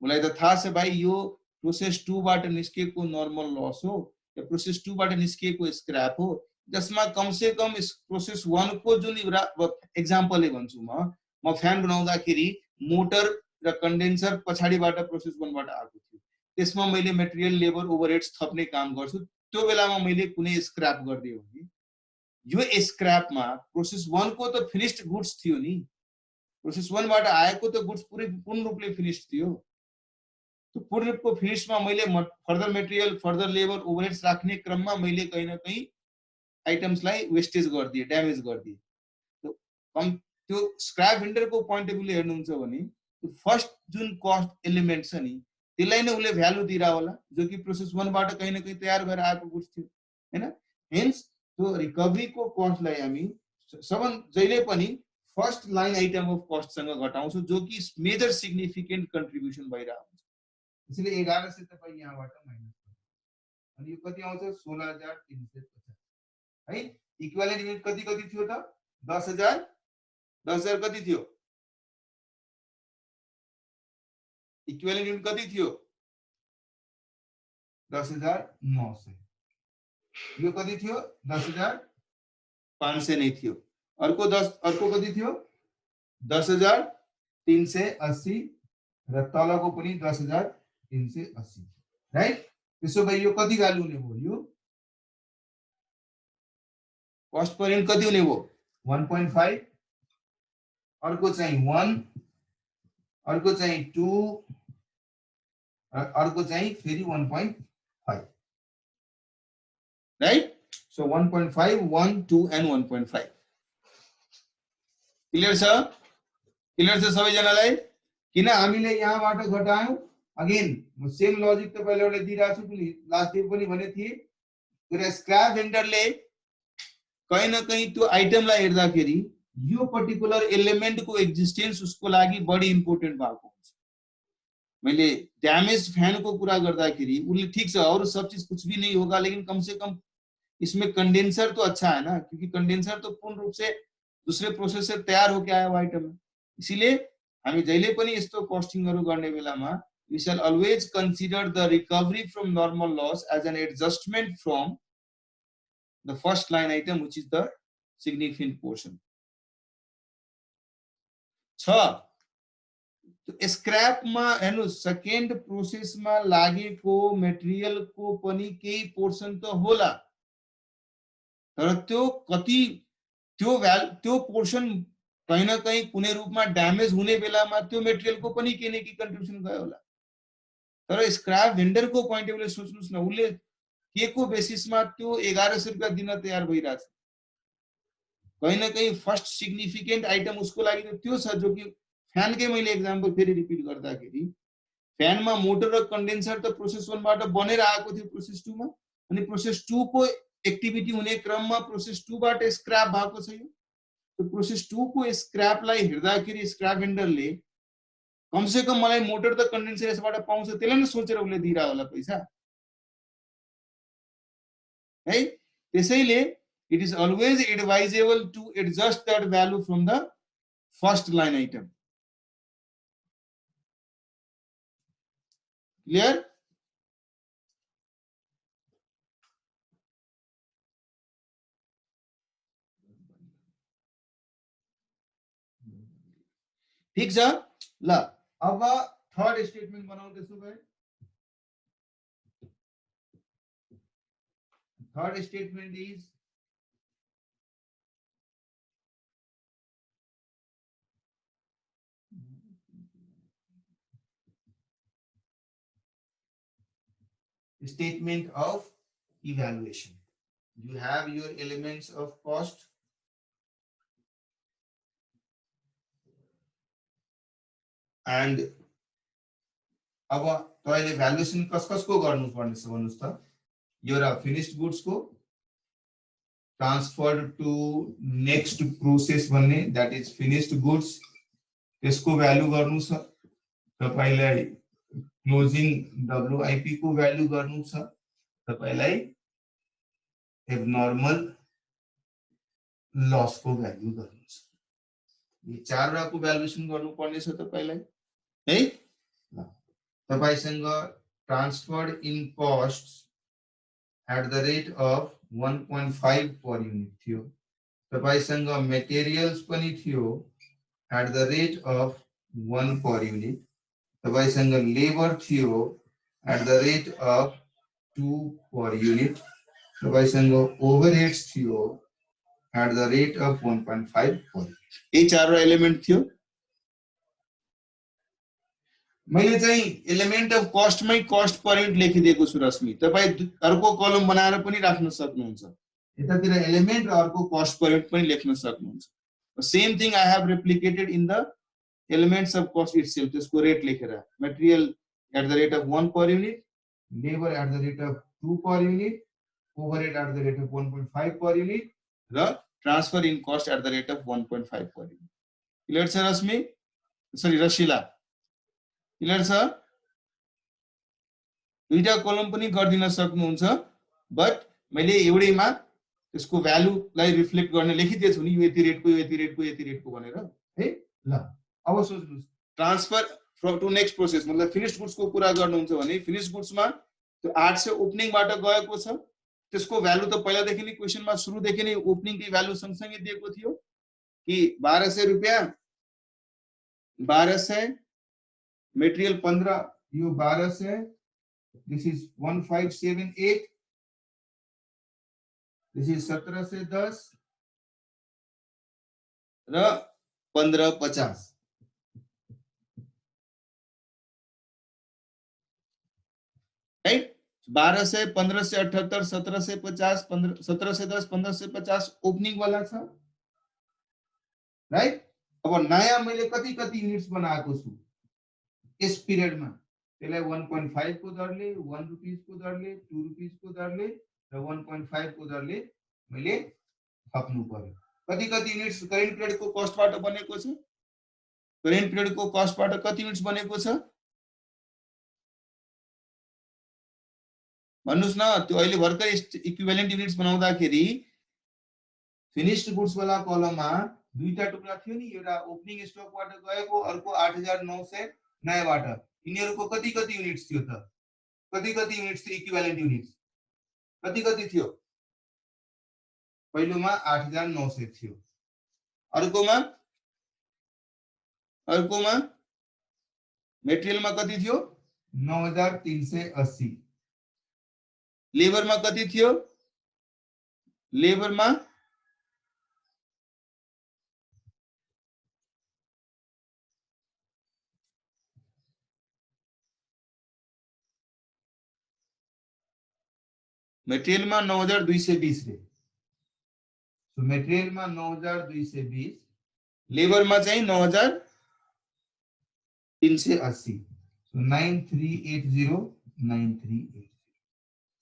A: मलाई त थाहा छ भाइ यो प्रोसेस 2 बाट निस्केको नर्मल लस हो या प्रोसेस 2 बाट निस्केको स्क्रैप हो, जसमा कम से कम प्रोसेस 1 को जुन एक्जाम्पलले भन्छु म फ्यान बनाउँदाखेरि मोटर र कन्डेन्सर पछाडीबाट प्रोसेस 1 बाट आएको थियो। त्यसमा मैले मटेरियल, लेबर, ओभरहेड्स थप्ने काम गर्छु। त्यो बेलामा मैले कुनै स्क्रैप गर्दिए भने यो स्क्रैपमा प्रोसेस 1 को त फिनिश्ड गुड्स थियो नि। प्रोसेस 1 बाट आएको त गुड्स पूर्ण रूपले फिनिश्ड थियो। तो पूर्ण रूप को फिनिशमा मैले फर्दर मटेरियल, फर्दर लेबर, ओभरहेड्स राख्ने क्रममा मैले कहीं न कहीं आइटम्सलाई वेस्टेज गर्दिए, ड्यामेज गर्दिए। तो कम त्यो स्क्रैप भेन्डर को पॉइंट अफ भ्यूले हेर्नुहुन्छ भने त्यो फर्स्ट जुन कस्ट एलिमेन्ट छ नि त्यसलाई नै उले भ्यालु दिरा होला जो कि प्रोसेस 1 बाट कहीं न कहीं तयार भएर आएको गुड्स थियो हैन। हेन्स त्यो रिकभरी को कस्टलाई हामी सबन जहिले पनि first line item of cost सँग घटाउँछौं जो कि मेजर सिग्निफिकेन्ट कन्ट्रिब्युसन भइरहेको हुन्छ। इसलिए 11 से तपाईं यहाँबाट माइनस गर्नु अनि यो कति आउँछ 16,350 है। इक्विभ्यालेन्ट युनिट कति कति थियो त? 10,000 कति थियो? इक्विभ्यालेन्ट युनिट कति थियो? 10,900। यो कति थियो? 10,000 500 नहीं थियो, अर्को कति थियो 10,380 र तलको पनि 10,380 राइट। त्यसो भए यो कति भ्यालु हुने भयो, यो कस्ट पर युनिट कति हुने भयो 1.5, अर्को चाहिँ 1, अर्को चाहिँ 2, अर्को चाहिँ फेरि 1.5 राइट। सो 1.5 1 2 and 1.5 क्लियर छ सबैजनालाई। किन हामीले यहाँबाट घटायौं, अगेन म सेम लजिक तपाईहरुलाई दिइराछु पनि लास्ट डे पनि भने थिए, र स्क्रैप भेन्डरले कहीं न कहीं त्यो आइटमलाई हेर्दाखेरि यो पर्टिकुलर एलिमेन्ट को एक्जिस्टेन्स उसको लागि बढी इम्पोर्टेन्ट भएको हुन्छ। मैले ड्यामेज फैन को कुरा गर्दाखेरि उसले ठीक छ और सब चीज कुछ भी नहीं होगा, लेकिन कम से कम इसमें कंडेंसर तो अच्छा है ना, क्योंकि कंडेंसर तो पूर्ण रूप से दूसरे प्रोसेस से तैयार होके आया हुआ आइटम है। इसीलिए हामी जहिले पनि यस्तो कस्टिङहरु गर्ने बेलामा we shall always consider the recovery from normal loss as an adjustment from the first line item, which is the significant portion. Scrap मा हेर्नु सेकेन्ड प्रोसेस मा लागेको मटेरियल को पनि केही पोर्सन त होला, तर त्यो कति त्यो पोर्सन कहीं न कहीं कुनै रूपमा ड्यामेज हुने बेलामा त्यो मटेरियल को पनि केही न केही कन्ट्रिब्युसन गयो होला। तर स्क्रैप भेन्डर को पॉइंट अफ भ्यूले सोच्नुस् न, उले के को बेसिसमा त्यो 1100 रुपैयाँ दिन तयार भइराछ, कहीं न कहीं फर्स्ट सिग्निफिकेन्ट आइटम उसको लागि त त्यो छ। जो कि फ्यान के मैले एक्जाम्पल फेरि रिपिट गर्दाखेरि फ्यान मा मोटर र कन्डेन्सर त प्रोसेस 1 बाट बनेर आएको थियो प्रोसेस 2 मा, अनि प्रोसेस 2 को एक्टिभिटी हुने क्रममा प्रोसेस 2 बाट स्क्रैप भएको छ। यो तो प्रोसेस 2 को स्क्रैप लाई हेर्दाखेरि स्क्रैप भेन्डरले कम से कम मलाई मोटर त कन्डेन्सर यसबाट पाउँछ, त्यसलाई नै सोचेर उले दिइरा होला पैसा है। त्यसैले it is always advisable to adjust that value from the first line item. Clear? ठीक छ ल। अब थर्ड स्टेटमेन्ट बनाउँदैछु भाइ। Third statement is statement of evaluation. You have your elements of cost and अब तपाईले भ्यालुएसन कसको गर्नु पर्ने छ भन्नुस् त। एउटा फिनिश्ड गुड्स को ट्रान्सफर टु नेक्स्ट प्रोसेस भन्ने दैट इज फिनिश्ड गुड्स, त्यसको भ्यालु गर्नु छ। तपाईलाई क्लोजिङ डब्ल्युआईपी को भ्यालु गर्नु छ। तपाईलाई एब्नर्मल लस को भ्यालु गर्नु छ। यी चारवटाको भ्यालुएसन गर्नु पर्ने छ तपाईलाई है। तपाईसँग transferred in cost at the rate of 1.5 per unit थियो। तपाईसँग मटेरियल्स पनि थियो at the rate of 1 per unit. तपाईसँग लेबर थियो at the rate of 2 per unit. तपाईसँग ओभरहेड्स थियो at the rate of 1.5 per unit. यी चारवटा एलिमेन्ट थियो। मैले चाहिँ एलिमेन्ट अफ कस्ट मै कस्ट पर युनिट लेखिदिएको छु रश्मि। तपाई अर्को कलम बनाएर पनि राख्न सक्नुहुन्छ। यतातिर एलिमेन्ट र अर्को कस्ट पर युनिट पनि लेख्न सक्नुहुन्छ। Same thing I have replicated in the elements of cost itself. त्यसको रेट लेखेर material at the rate of 1 per unit, labour at the rate of 2 per unit, overhead at the rate of 1.5 per unit र transfer in cost at the rate of 1.5 per unit. Clear छ Rashmi? Sorry रशिला, clear छ? दुईटा कलम पनि गर्दिन सक्नुहुन्छ, but मैले एउटैमा त्यसको भ्यालुलाई रिफ्लेक्ट गर्ने लेखिदिएको छु नि, यो यति रेटको, यो यति रेटको, यति रेटको भनेर है। ल अब सोच्नुस् transfer from to next process मतलब फिनिश्ड गुड्स को कुरा गर्नुहुन्छ भने फिनिश्ड गुड्स मा त्यो 800 ओपनिङ बाट गएको छ, त्यसको भ्यालु त पहिलादेखि नै क्वेसनमा सुरुदेखि नै ओपनिङकै भ्यालु सँगसँगै दिएको थियो कि 1200 रुपैयाँ 1200 मेटेरियल 15 यो 1200 दिस इज 1578 दिस इज 1710 र 1550 राइट 1200 1578 1750 1710 1550 ओपनिङ वाला छ राइट अब नयाँ मैले कति कति युनिट्स बनाएको छु यस पिरियडमा त्यसलाई 1.5 को दरले 1 रुपैयाँ को दरले 2 रुपैयाँ को दरले र 1.5 को दरले मैले थप्नु पर्यो कति कति युनिट्स करेन्ट पिरियड को कस्टबाट बनेको छ करेन्ट पिरियड को कस्टबाट कति युनिट्स बनेको छ भन्नुस् न त्यो अहिले भर्खर इक्विभ्यालेन्ट युनिट्स बनाउँदाखेरि फिनिश्ड गुड्स वाला कलममा दुईटा टुक्रा थियो नि एउटा ओपनिङ स्टकबाट गएको अर्को 8900 नयाँबाट यिनीहरुको कति कति युनिट्स थियो त कति कति युनिट्स थियो इक्विभ्यालेन्ट युनिट्स कति थियो पहिलोमा 8900 थियो अर्कोमा मेटेरियलमा कति थियो 9380 लेबरमा कति थियो लेबरमा मेटेरियलमा 9220 रे सो मेटेरियलमा 9220 लेबरमा चाहिँ 9380 so 9380 9380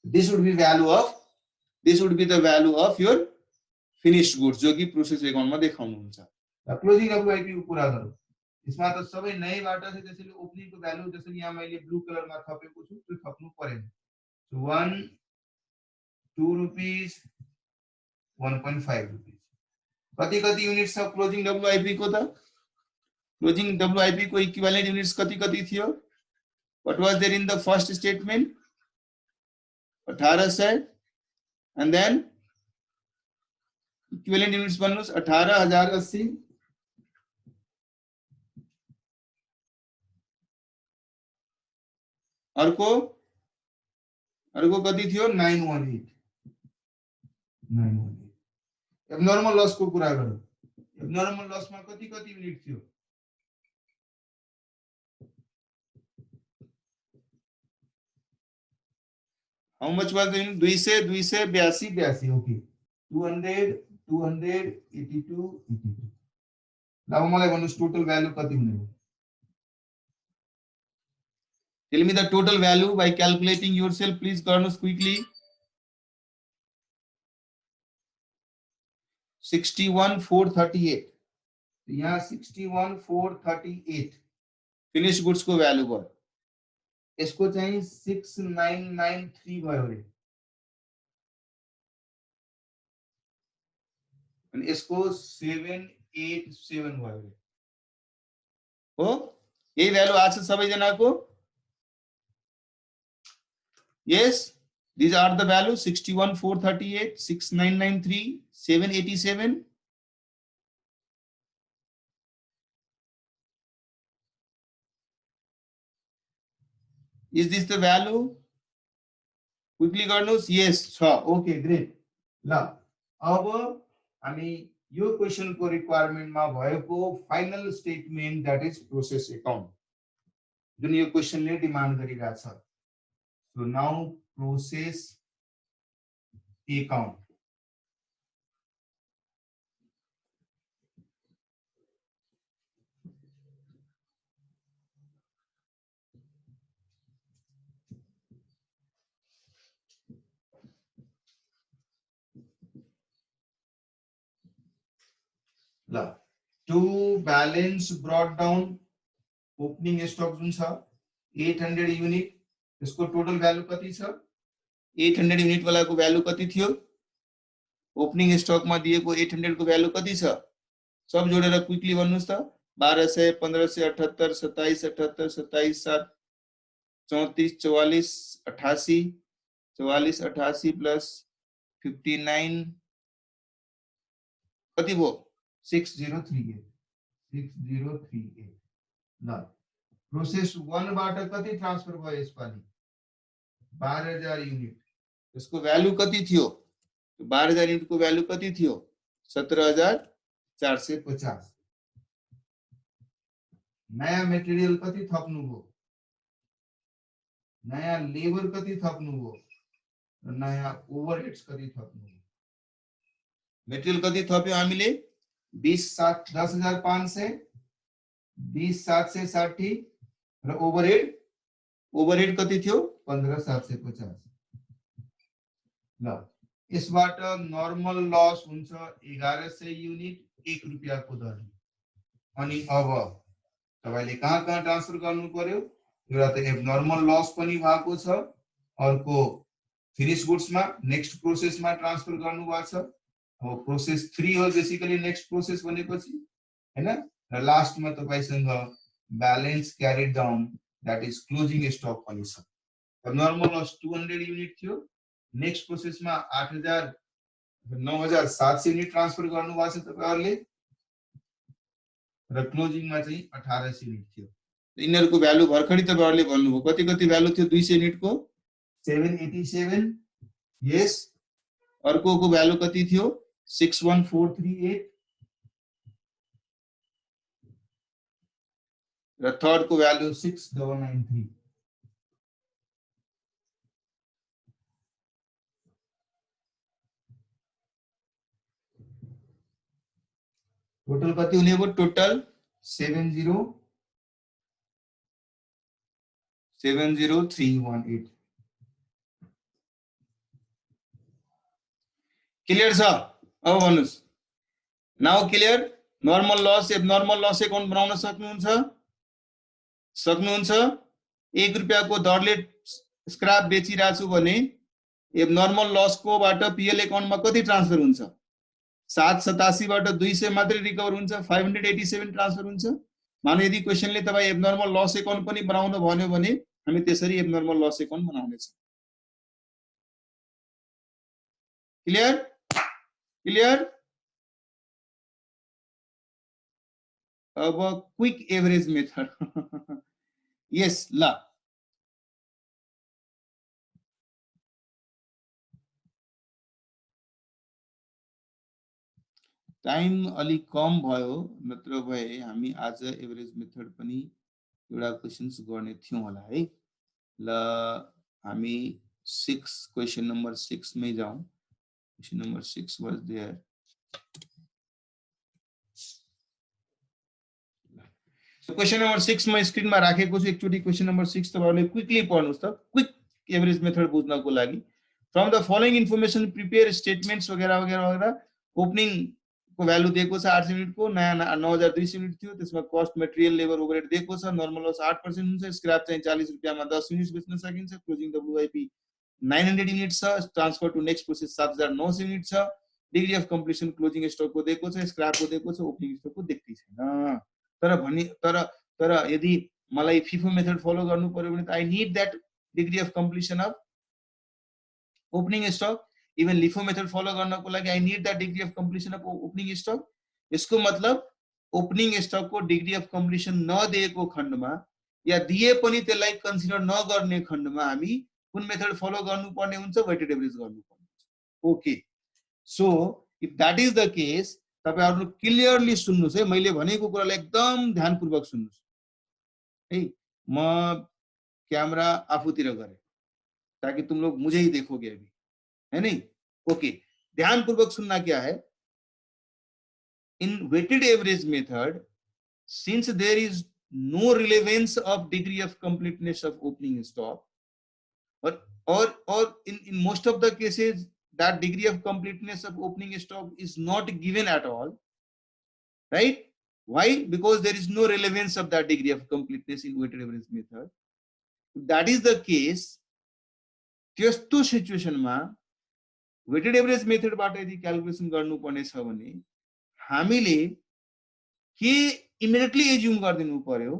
A: this would be the value of your finished goods जो कि प्रोसेस अकाउन्टमा देखाउनुहुन्छ र क्लोजिङ डब्ल्युआईपी को कुरा गरौँ यसमा त सबै नयाँबाट छ त्यसैले ओपनिङको भ्यालु जसरी यहाँ मैले ब्लू कलरमा थपेको छु त्यो थप्नु परेन सो 1 2 रुपीस 1.5 रुपीस कति कति युनिट छ क्लोजिङ डब्ल्युआईपी को त क्लोजिङ डब्ल्युआईपी को इक्विभ्यालेन्ट युनिट्स कति कति थियो what was there in the first statement 1800 and then equivalent units भन्नुस् 18080 अर्को कति थियो 918 एब्नर्मल लस को कुरा गरौँ एब्नर्मल लस मा कति कति युनिट थियो How much was the unit? 282 okay 200 282 now मलाई भन्नुस् टोटल भ्यालु कति हुने हो Tell me the total value by calculating yourself please गर्नुस् quickly 61438 यहाँ 61438 फिनिश गुड्स को भ्यालु भयो यसको चाहिँ 6993 भयो रे अनि यसको 787 भयो रे हो यही भ्यालु आछ सबै जनाको yes these are the values 61438 6993 787 Is this the value? Quickly गर्नुस् yes छ okay great ल अब हामी यो क्वेशन को रिक्वायरमेन्ट मा भएको final statement that is process account जुन यो क्वेशनले डिमान्ड गरिरहेछ so now process account to balance brought down opening stock जुन छ 800 युनिट यसको टोटल भ्यालु कति छ 800 युनिट वालाको भ्यालु कति थियो ओपनिङ स्टक मा दिएको 800 को भ्यालु कति छ सब जोडेर क्विकली भन्नुस् त 1200 1578 27 78 27 7 34 44 88 44 88 प्लस 59 कति भयो 6038 ल प्रोसेस 1 बाट कति ट्रान्सफर भयो यसपालि 12000 युनिट यसको भ्यालु कति थियो 12000 युनिट को भ्यालु कति थियो 17450 नयाँ मटेरियल कति थप्नु भयो नयाँ लेबर कति थप्नु भयो नयाँ ओभरहेड्स कति थप्नु भयो मटेरियल कति थप्यो हामीले 10,500 20,760 र ओभरहेड कति थियो 15,750 ल यसबाट नर्मल लस हुन्छ 1100 युनिट 1 रुपैयाँ को दरले अनि अब तपाईले कहाँ ट्रान्सफर गर्नु पर्यो एउटा त एब्नर्मल लस पनि भएको छ अर्को फिनिश गुड्स मा नेक्स्ट प्रोसेस मा ट्रान्सफर गर्नु भएको छ अब प्रोसेस 3 हो बेसिकली नेक्स्ट प्रोसेस भनेपछि हैन र लास्ट मा तपाईसँग balance carried down that is closing stock पनि छ एब्नर्मल लस 200 युनिट थियो नेक्स्ट प्रोसेस मा 9700 युनिट ट्रान्सफर गर्नु भएको छ तपाईहरुले र क्लोजिङ मा चाहिँ 1800 युनिट थियो यिनीहरुको भ्यालु भर्खरै तपाईहरुले भन्नुभयो कति भ्यालु थियो 200 युनिट को 787 यस अर्को को भ्यालु कति थियो 61438 र थर्ड को भ्यालु 6993 टोटल कति हुने भयो टोटल 70318 क्लियर छ अब भन्नुस् now clear normal loss abnormal loss account बनाउन सक्नुहुन्छ 1 रुपैयाँ को दरले स्क्रैप बेचिराछु भने एब्नर्मल लस को बाट पीएल अकाउन्ट मा कति ट्रान्सफर हुन्छ 787 बाट 200 मात्रै रिकभर हुन्छ 587 ट्रान्सफर हुन्छ माने यदि क्वेशनले तपाई एब्नर्मल लस अकाउन्ट पनि बनाउन भन्यो भने हामी त्यसरी एब्नर्मल लस अकाउन्ट बनाउने छौं क्लियर अब क्विक एभरेज मेथड यस ल टाइम अलि कम भयो नत्र भए हामी आज एभरेज मेथड पनि एउटा क्वेशन्स गर्ने थियौं होला है ल हामी 6 क्वेशन नम्बर 6 मै जाउँ question number 6 was there question number 6 मा स्क्रिनमा राखेको छु एकचोटी क्वेशन नम्बर 6 तपाईहरुले क्विकली पढ्नुस् त क्विक एभरेज मेथड बुझ्नको लागि from the following information prepare statements वगैरह ओपनिङ को भ्यालु दिएको छ 800 युनिट को नयाँ 9200 युनिट थियो त्यसमा कस्ट मटेरियल लेबर ओभरहेड दिएको छ नर्मल लस 8% हुन्छ स्क्रैप चाहिँ 40 रुपैयाँ मा 10 युनिट बेच्न सकिन्छ क्लोजिङ डब्ल्युआईपी 900 युनिट छ transfer to next process 7900 unit छ degree of completion closing stock को दिएको छ स्क्रैप को दिएको छ ओपनिङ स्टक को देख्दै छैन तर यदि मलाई फिफो मेथड फलो गर्नु पर्यो भने I need that degree of completion of opening stock even LIFO method follow गर्नको लागि I need that degree of completion of opening stock यसको मतलब ओपनिङ स्टक को डिग्री अफ कम्प्लिसन नदिएको खण्डमा या दिए पनि त्यसलाई कन्सिडर नगर्ने खण्डमा हामी कुन मेथड फलो गर्नुपर्ने हुन्छ वेटेड एभरेज गर्नुपर्ने हुन्छ okay so if that is the case तपाईहरु क्लियरली सुन्नुस् है मैले भनेको कुरालाई एकदम ध्यानपूर्वक सुन्नुस् है म क्यामेरा आफूतिर गरे ताकि तुम लोग मुझे ही देखोगे अभी है नहीं ओके ध्यानपूर्वक सुनना क्या है in weighted average method since there is no relevance of degree of completeness of opening stock or in most of the cases that degree of completeness of opening stock is not given at all, right? Why? Because there is no relevance of that degree of completeness in weighted average method. If that is the case, त्यस्तो situation मा weighted average method बाट यदि calculation गर्नु पर्ने छ भने हामीले के इमिडिएटली एज्युम गर्दिनु पर्यो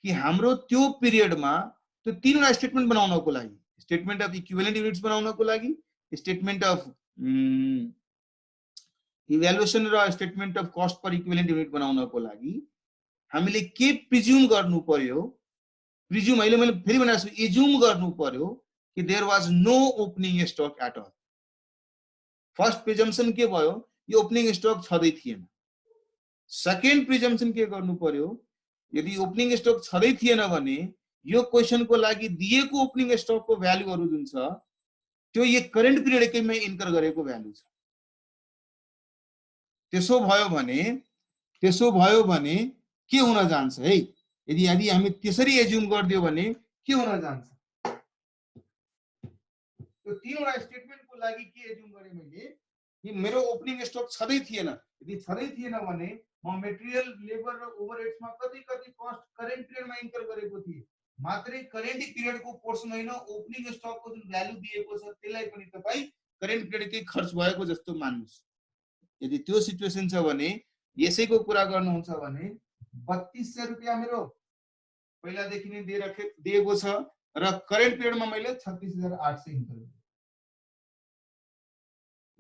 A: कि हाम्रो त्यो पिरियड मा त्यो तीनवटा स्टेटमेन्ट बनाउनको लागि स्टेटमेन्ट अफ इक्विभ्यालेन्ट युनिट्स बनाउनको लागि स्टेटमेन्ट अफ इभ्यालुएसन र statement of cost per equivalent unit बनाउनको लागि हामीले के प्रिज्युम गर्नु पर्यो? प्रिज्युम अहिले मैले फेरि भनेको छु, एज्युम गर्नु पर्यो कि there was no opening stock at all. First presumption के भयो? यो ओपनिङ स्टक छँदै थिएन। सेकेन्ड प्रिजम्पसन के गर्नु पर्यो? यदि ओपनिङ स्टक छँदै थिएन भने यो क्वेशनको लागि दिएको ओपनिङ स्टकको भ्यालुहरु जुन छ त्यो यो करेन्ट पिरियडकैमा इन्कर गरेको भ्यालु छ। त्यसो भयो भने के हुन जान्छ है? यदि हामी त्यसरी एज्युम गर्दियो भने के हुन जान्छ? त्यो तीनवटा स्टेटमेन्टको लागि के एज्युम गरे मैले कि मेरो ओपनिङ स्टक छँदै थिएन। यदि छँदै थिएन भने म मटेरियल, लेबर र ओभरहेड्समा कति कस्ट करेन्ट पिरियडमा इन्कर गरेको थिए। मात्रै करेन्ट पिरियडको पोर्सन हैन, ओपनिङ स्टकको जुन भ्यालु दिएको छ त्यसलाई पनि तपाई करेन्ट पिरियडकै खर्च भएको जस्तो मान्नुस्। यदि त्यो सिचुएसन छ भने यसैको कुरा गर्नुहुन्छ भने 3200 रुपैयाँ मेरो पहिलादेखि नै दिएको छ र करेन्ट पिरियडमा मैले 36800 इन्कर गरेँ।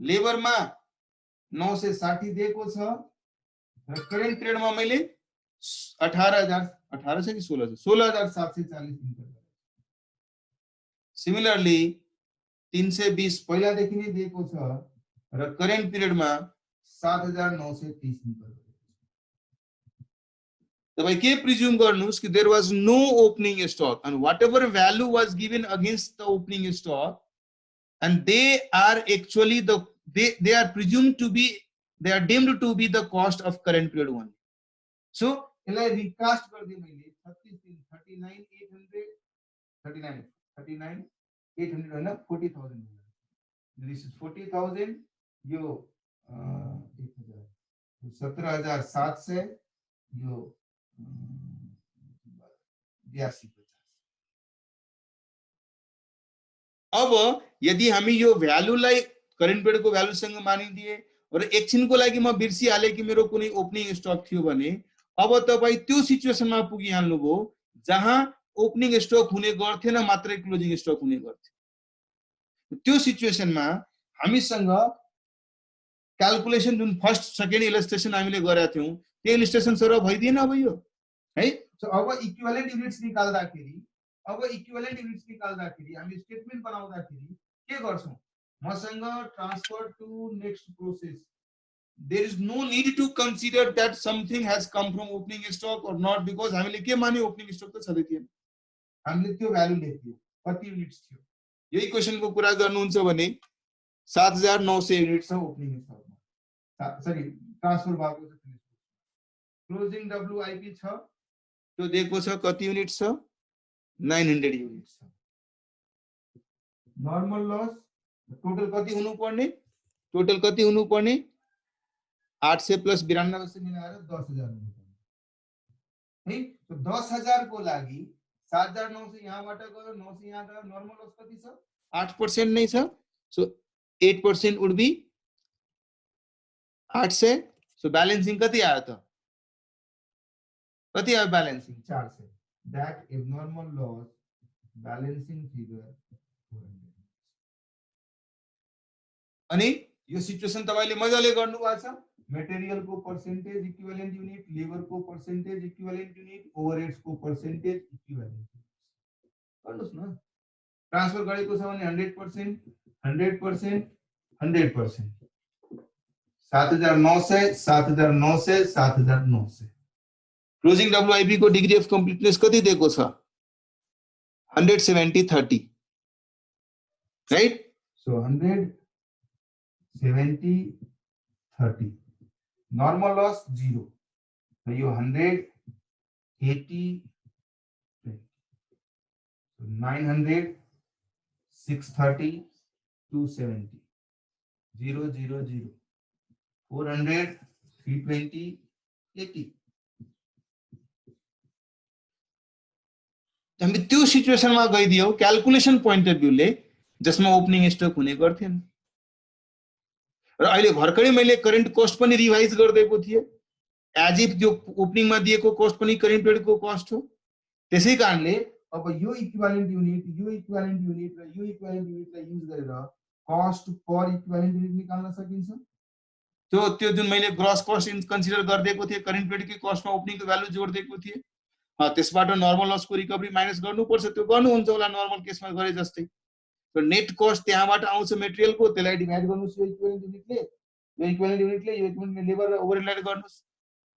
A: लेबरमा 960 दिएको छ र करेन्ट पिरियडमा मैले 18 छ कि 16740 इन्कर गरेँ। सिमिलरली 320 पहिलादेखि नै दिएको छ र करेन्ट पिरियडमा 7930 इन्कर गरेँ। तपाईं के प्रिज्युम गर्नुस् कि there was no opening stock and whatever value was given against the opening stock and they are actually they are presumed to be, they are deemed to be the cost of current period only. So यसलाई recast गर्दिए मैले 39,800 हैन 40,000। This is 40,000, यो 1000 17,700, यो 8250। अब यदि हामी यो भ्यालुलाई current पिरियडको भ्यालुसँग मानिदिए र एकछिनको लागि म बिर्सिहाले कि मेरो कुनै ओपनिङ स्टक थियो भने अब तपाई त्यो सिचुएसनमा पुगिहाल्नुभयो जहाँ ओपनिङ स्टक हुने गर्थेन, मात्रै क्लोजिङ स्टक हुने गर्थ्यो। त्यो सिचुएसनमा हामीसँग क्याल्कुलेसन जुन फर्स्ट सेकेन्ड इलस्ट्रेसन हामीले गरेका थियौं त्यो इलस्ट्रेसन सर भइदिएन अब यो है। अब इक्विभलेन्ट युनिट्स निकाल्दाखेरि हामी स्टेटमेन्ट बनाउँदाखेरि के गर्छौं? मसँग transfer to next process, there is no need to consider that something has come from opening stock or not, because हामीले के मान्यो? ओपनिङ स्टक त छँदै थिएन, हामीले त्यो भ्यालु लेख्दियो कति युनिट्स थियो। यही क्वेशनको कुरा गर्नुहुन्छ भने 7900 युनिट छ ओपनिङ स्टकमा, सरी ट्रान्सफर भएको छ। क्लोजिङ डब्ल्युआईपी छ, त्यो दिएको छ कति युनिट छ? 900 युनिट छ। नर्मल लस टोटल कति हुनु पर्ने? 800 प्लस 92 से मिलाएर 10,000 हुनु पर्ने है। तो 10,000 को लागि 7,900 यहाँबाट गयो, 900 यहाँ गयो, नर्मल लस कति छ? 8% नै छ। So 8% would be 800। So balancing कति आयो त? कति आयो balancing? 400। That abnormal loss balancing figure 400। अनि यो सिचुएसन तपाईले मजाले गर्नु भएको छ। मटेरियल को परसेंटेज इक्विभलेन्ट युनिट, लेबर को परसेंटेज इक्विभलेन्ट युनिट, ओभरहेड्स को परसेंटेज इक्विभलेन्ट गर्नुस् न। ट्रान्सफर गरेको छ भने 100%, 100%, 100%, 7,900, 7,900, 7,900। क्लोजिङ डब्ल्युआईपी को डिग्री अफ कम्प्लिटनेस कति दिएको छ? 170/30 राइट। सो 170/30। नॉर्मल लॉस 0, तो यो 180/20, 900, 630, 270, 0, 0, 0, 400, 320, 80। हामी त्यो सिचुएसनमा गइदियौ क्याल्कुलेसन पोइन्ट अफ भ्यूले जसमा ओपनिङ स्टक हुने गर्थेन। र अहिले भर्खरै मैले करेन्ट कस्ट पनि रिभाइज गर्दैको थिए, एज इफ जो ओपनिङमा दिएको कस्ट पनि करेन्ट पिरियडको कस्ट हो। त्यसै कारणले अब यो इक्विभलेन्ट युनिट र यो इक्विभलेन्ट युनिटलाई युज गरेर कस्ट पर इक्विभ्यालेन्ट युनिट निकाल्न सकिन्छ। त्यो जुन मैले ग्रस कस्ट कन्सिडर गरिदिएको थिएँ, करेन्ट पिरियडकै कस्टमा ओपनिङको भ्यालु जोडिदिएको थिएँ, त्यसबाट नर्मल लसको रिकभरी माइनस गर्नुपर्छ। त्यो गर्नुहुन्छ होला नर्मल केसमा गरे जस्तै। नेट कस्ट त्यहाँबाट आउँछ मेटेरियलको, त्यसलाई डिभाइड गर्नुस् यो इक्विभ्यालेन्ट युनिटले, यो इक्विभ्यालेन्ट युनिटले यो इक्विभ्यालेन्ट लेबर ओभरलाइड गर्नुस्,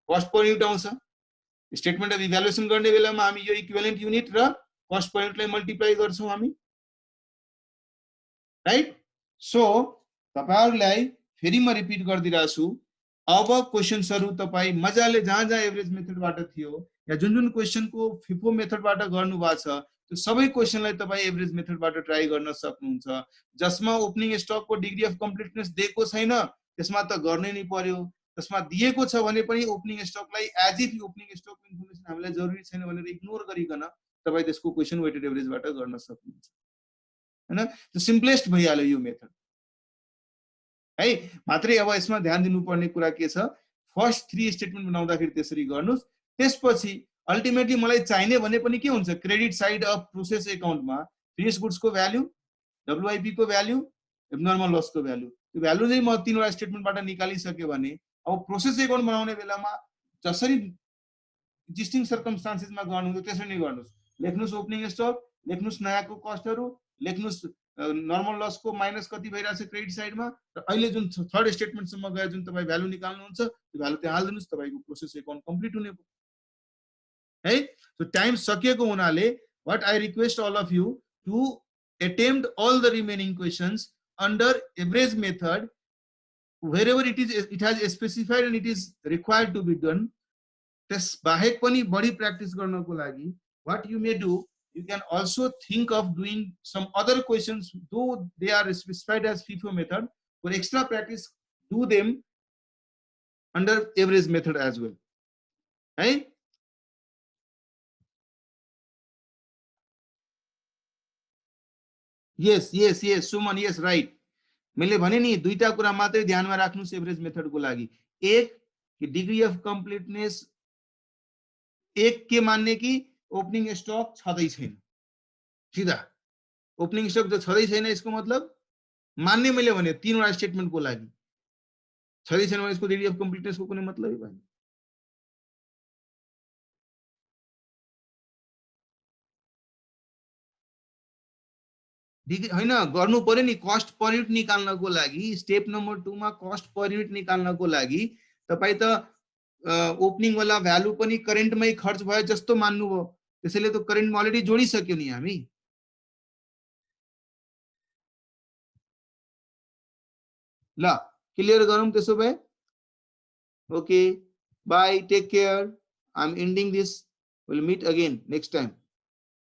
A: कस्ट पर युनिट आउँछ। स्टेटमेन्ट अफ इभ्यालुएसन गर्ने बेलामा हामी यो इक्विभ्यालेन्ट युनिट र कस्ट पर युनिटलाई मल्टिप्लाई गर्छौं हामी, राइट। सो तपाईहरुलाई फेरि म रिपिट गरिदिरहेको छु, अब क्वेशन्सहरु तपाई मजाले जहाँ जहाँ एभरेज मेथडबाट थियो या जुन जुन क्वेशनको फिफो मेथडबाट गर्नु भएको छ त्यो सबै क्वेशनलाई तपाई एभरेज मेथडबाट ट्राई गर्न सक्नुहुन्छ। जसमा ओपनिङ स्टकको डिग्री अफ कम्प्लिटनेस दिएको छैन त्यसमा त गर्नै नै पर्यो, त्यसमा दिएको छ भने पनि ओपनिङ स्टकलाई as if opening stock information हामीलाई जरुरी छैन भनेर इग्नोर गरिकन तपाई त्यसको क्वेशन वेटेड एभरेजबाट गर्न सक्नुहुन्छ, हैन। त्यो सिम्पलेस्ट भइहाल्यो यो मेथड है। मात्रै अब यसमा ध्यान दिनुपर्ने कुरा के छ, फर्स्ट 3 स्टेटमेन्ट बनाउँदाखेरि त्यसरी गर्नुस्। त्यसपछि अल्टिमेटली मलाई चाहिने भने पनि के हुन्छ, क्रेडिट साइड अफ प्रोसेस एकाउन्टमा फिनिश गुड्स को भ्यालु, डब्ल्युआइपी को भ्यालु, एब्नर्मल लस को भ्यालु, त्यो भ्यालु चाहिँ म तीनवटा स्टेटमेन्टबाट निकालिसके भने अब प्रोसेस एकाउन्ट बनाउने बेलामा जसरी एक्जिस्टिङ सर्कमस्टान्सेसमा गर्नुहुन्छ त्यसरी नै गर्नुस्। लेख्नुस् ओपनिङ स्टक, लेख्नुस् नयाँको कस्टहरु, लेख्नुस् नर्मल लस को माइनस कति भइराछ क्रेडिट साइडमा, र अहिले जुन थर्ड स्टेटमेन्ट सम्म गए जुन तपाई भ्यालु निकाल्नुहुन्छ त्यो भ्यालु त्यहाँ हाल्दिनुस्, तपाईको प्रोसेस एकाउन्ट कम्प्लिट हुने भयो है। सो टाइम सकिएको हुनाले what I request all of you to attempt all the remaining questions under average method wherever it has specified and it is required to be done. त्यस बाहेक पनि बढी practice गर्नको लागि what you may do, you can also think of doing some other questions though they are specified as FIFO method. For extra practice, do them under average method as well, right? Yes, yes, yes, Suman, yes, right. मैले भने नि दुईटा कुरा मात्रै ध्यानमा राख्नुस् average मेथडको लागि। एक कि डिग्री अफ कम्प्लिटनेस एक के मान्ने कि ओपनिङ स्टक छँदै छैन, सीधा ओपनिङ स्टक जो छँदै छैन यसको मतलब मान्ने मैले भने तीनवटा स्टेटमेन्टको लागि छँदै छैन भने यसको डिग्री अफ कम्प्लिटनेसको कुनै मतलबै भएन। हैन गर्नु पर्यो नि, कस्ट पर युनिट निकाल्नको लागि स्टेप नम्बर 2 मा कस्ट पर युनिट निकाल्नको लागि तपाई त ओपनिङ वाला भ्यालु पनि करेन्टमै खर्च भयो जस्तो मान्नु भयो, त्यसैले त करेन्टमा अलरेडी जोडिसक्यो नि हामी। ल क्लियर गरौँ त्यसो भए। Okay bye, take care, I am ending this, will meet again next time.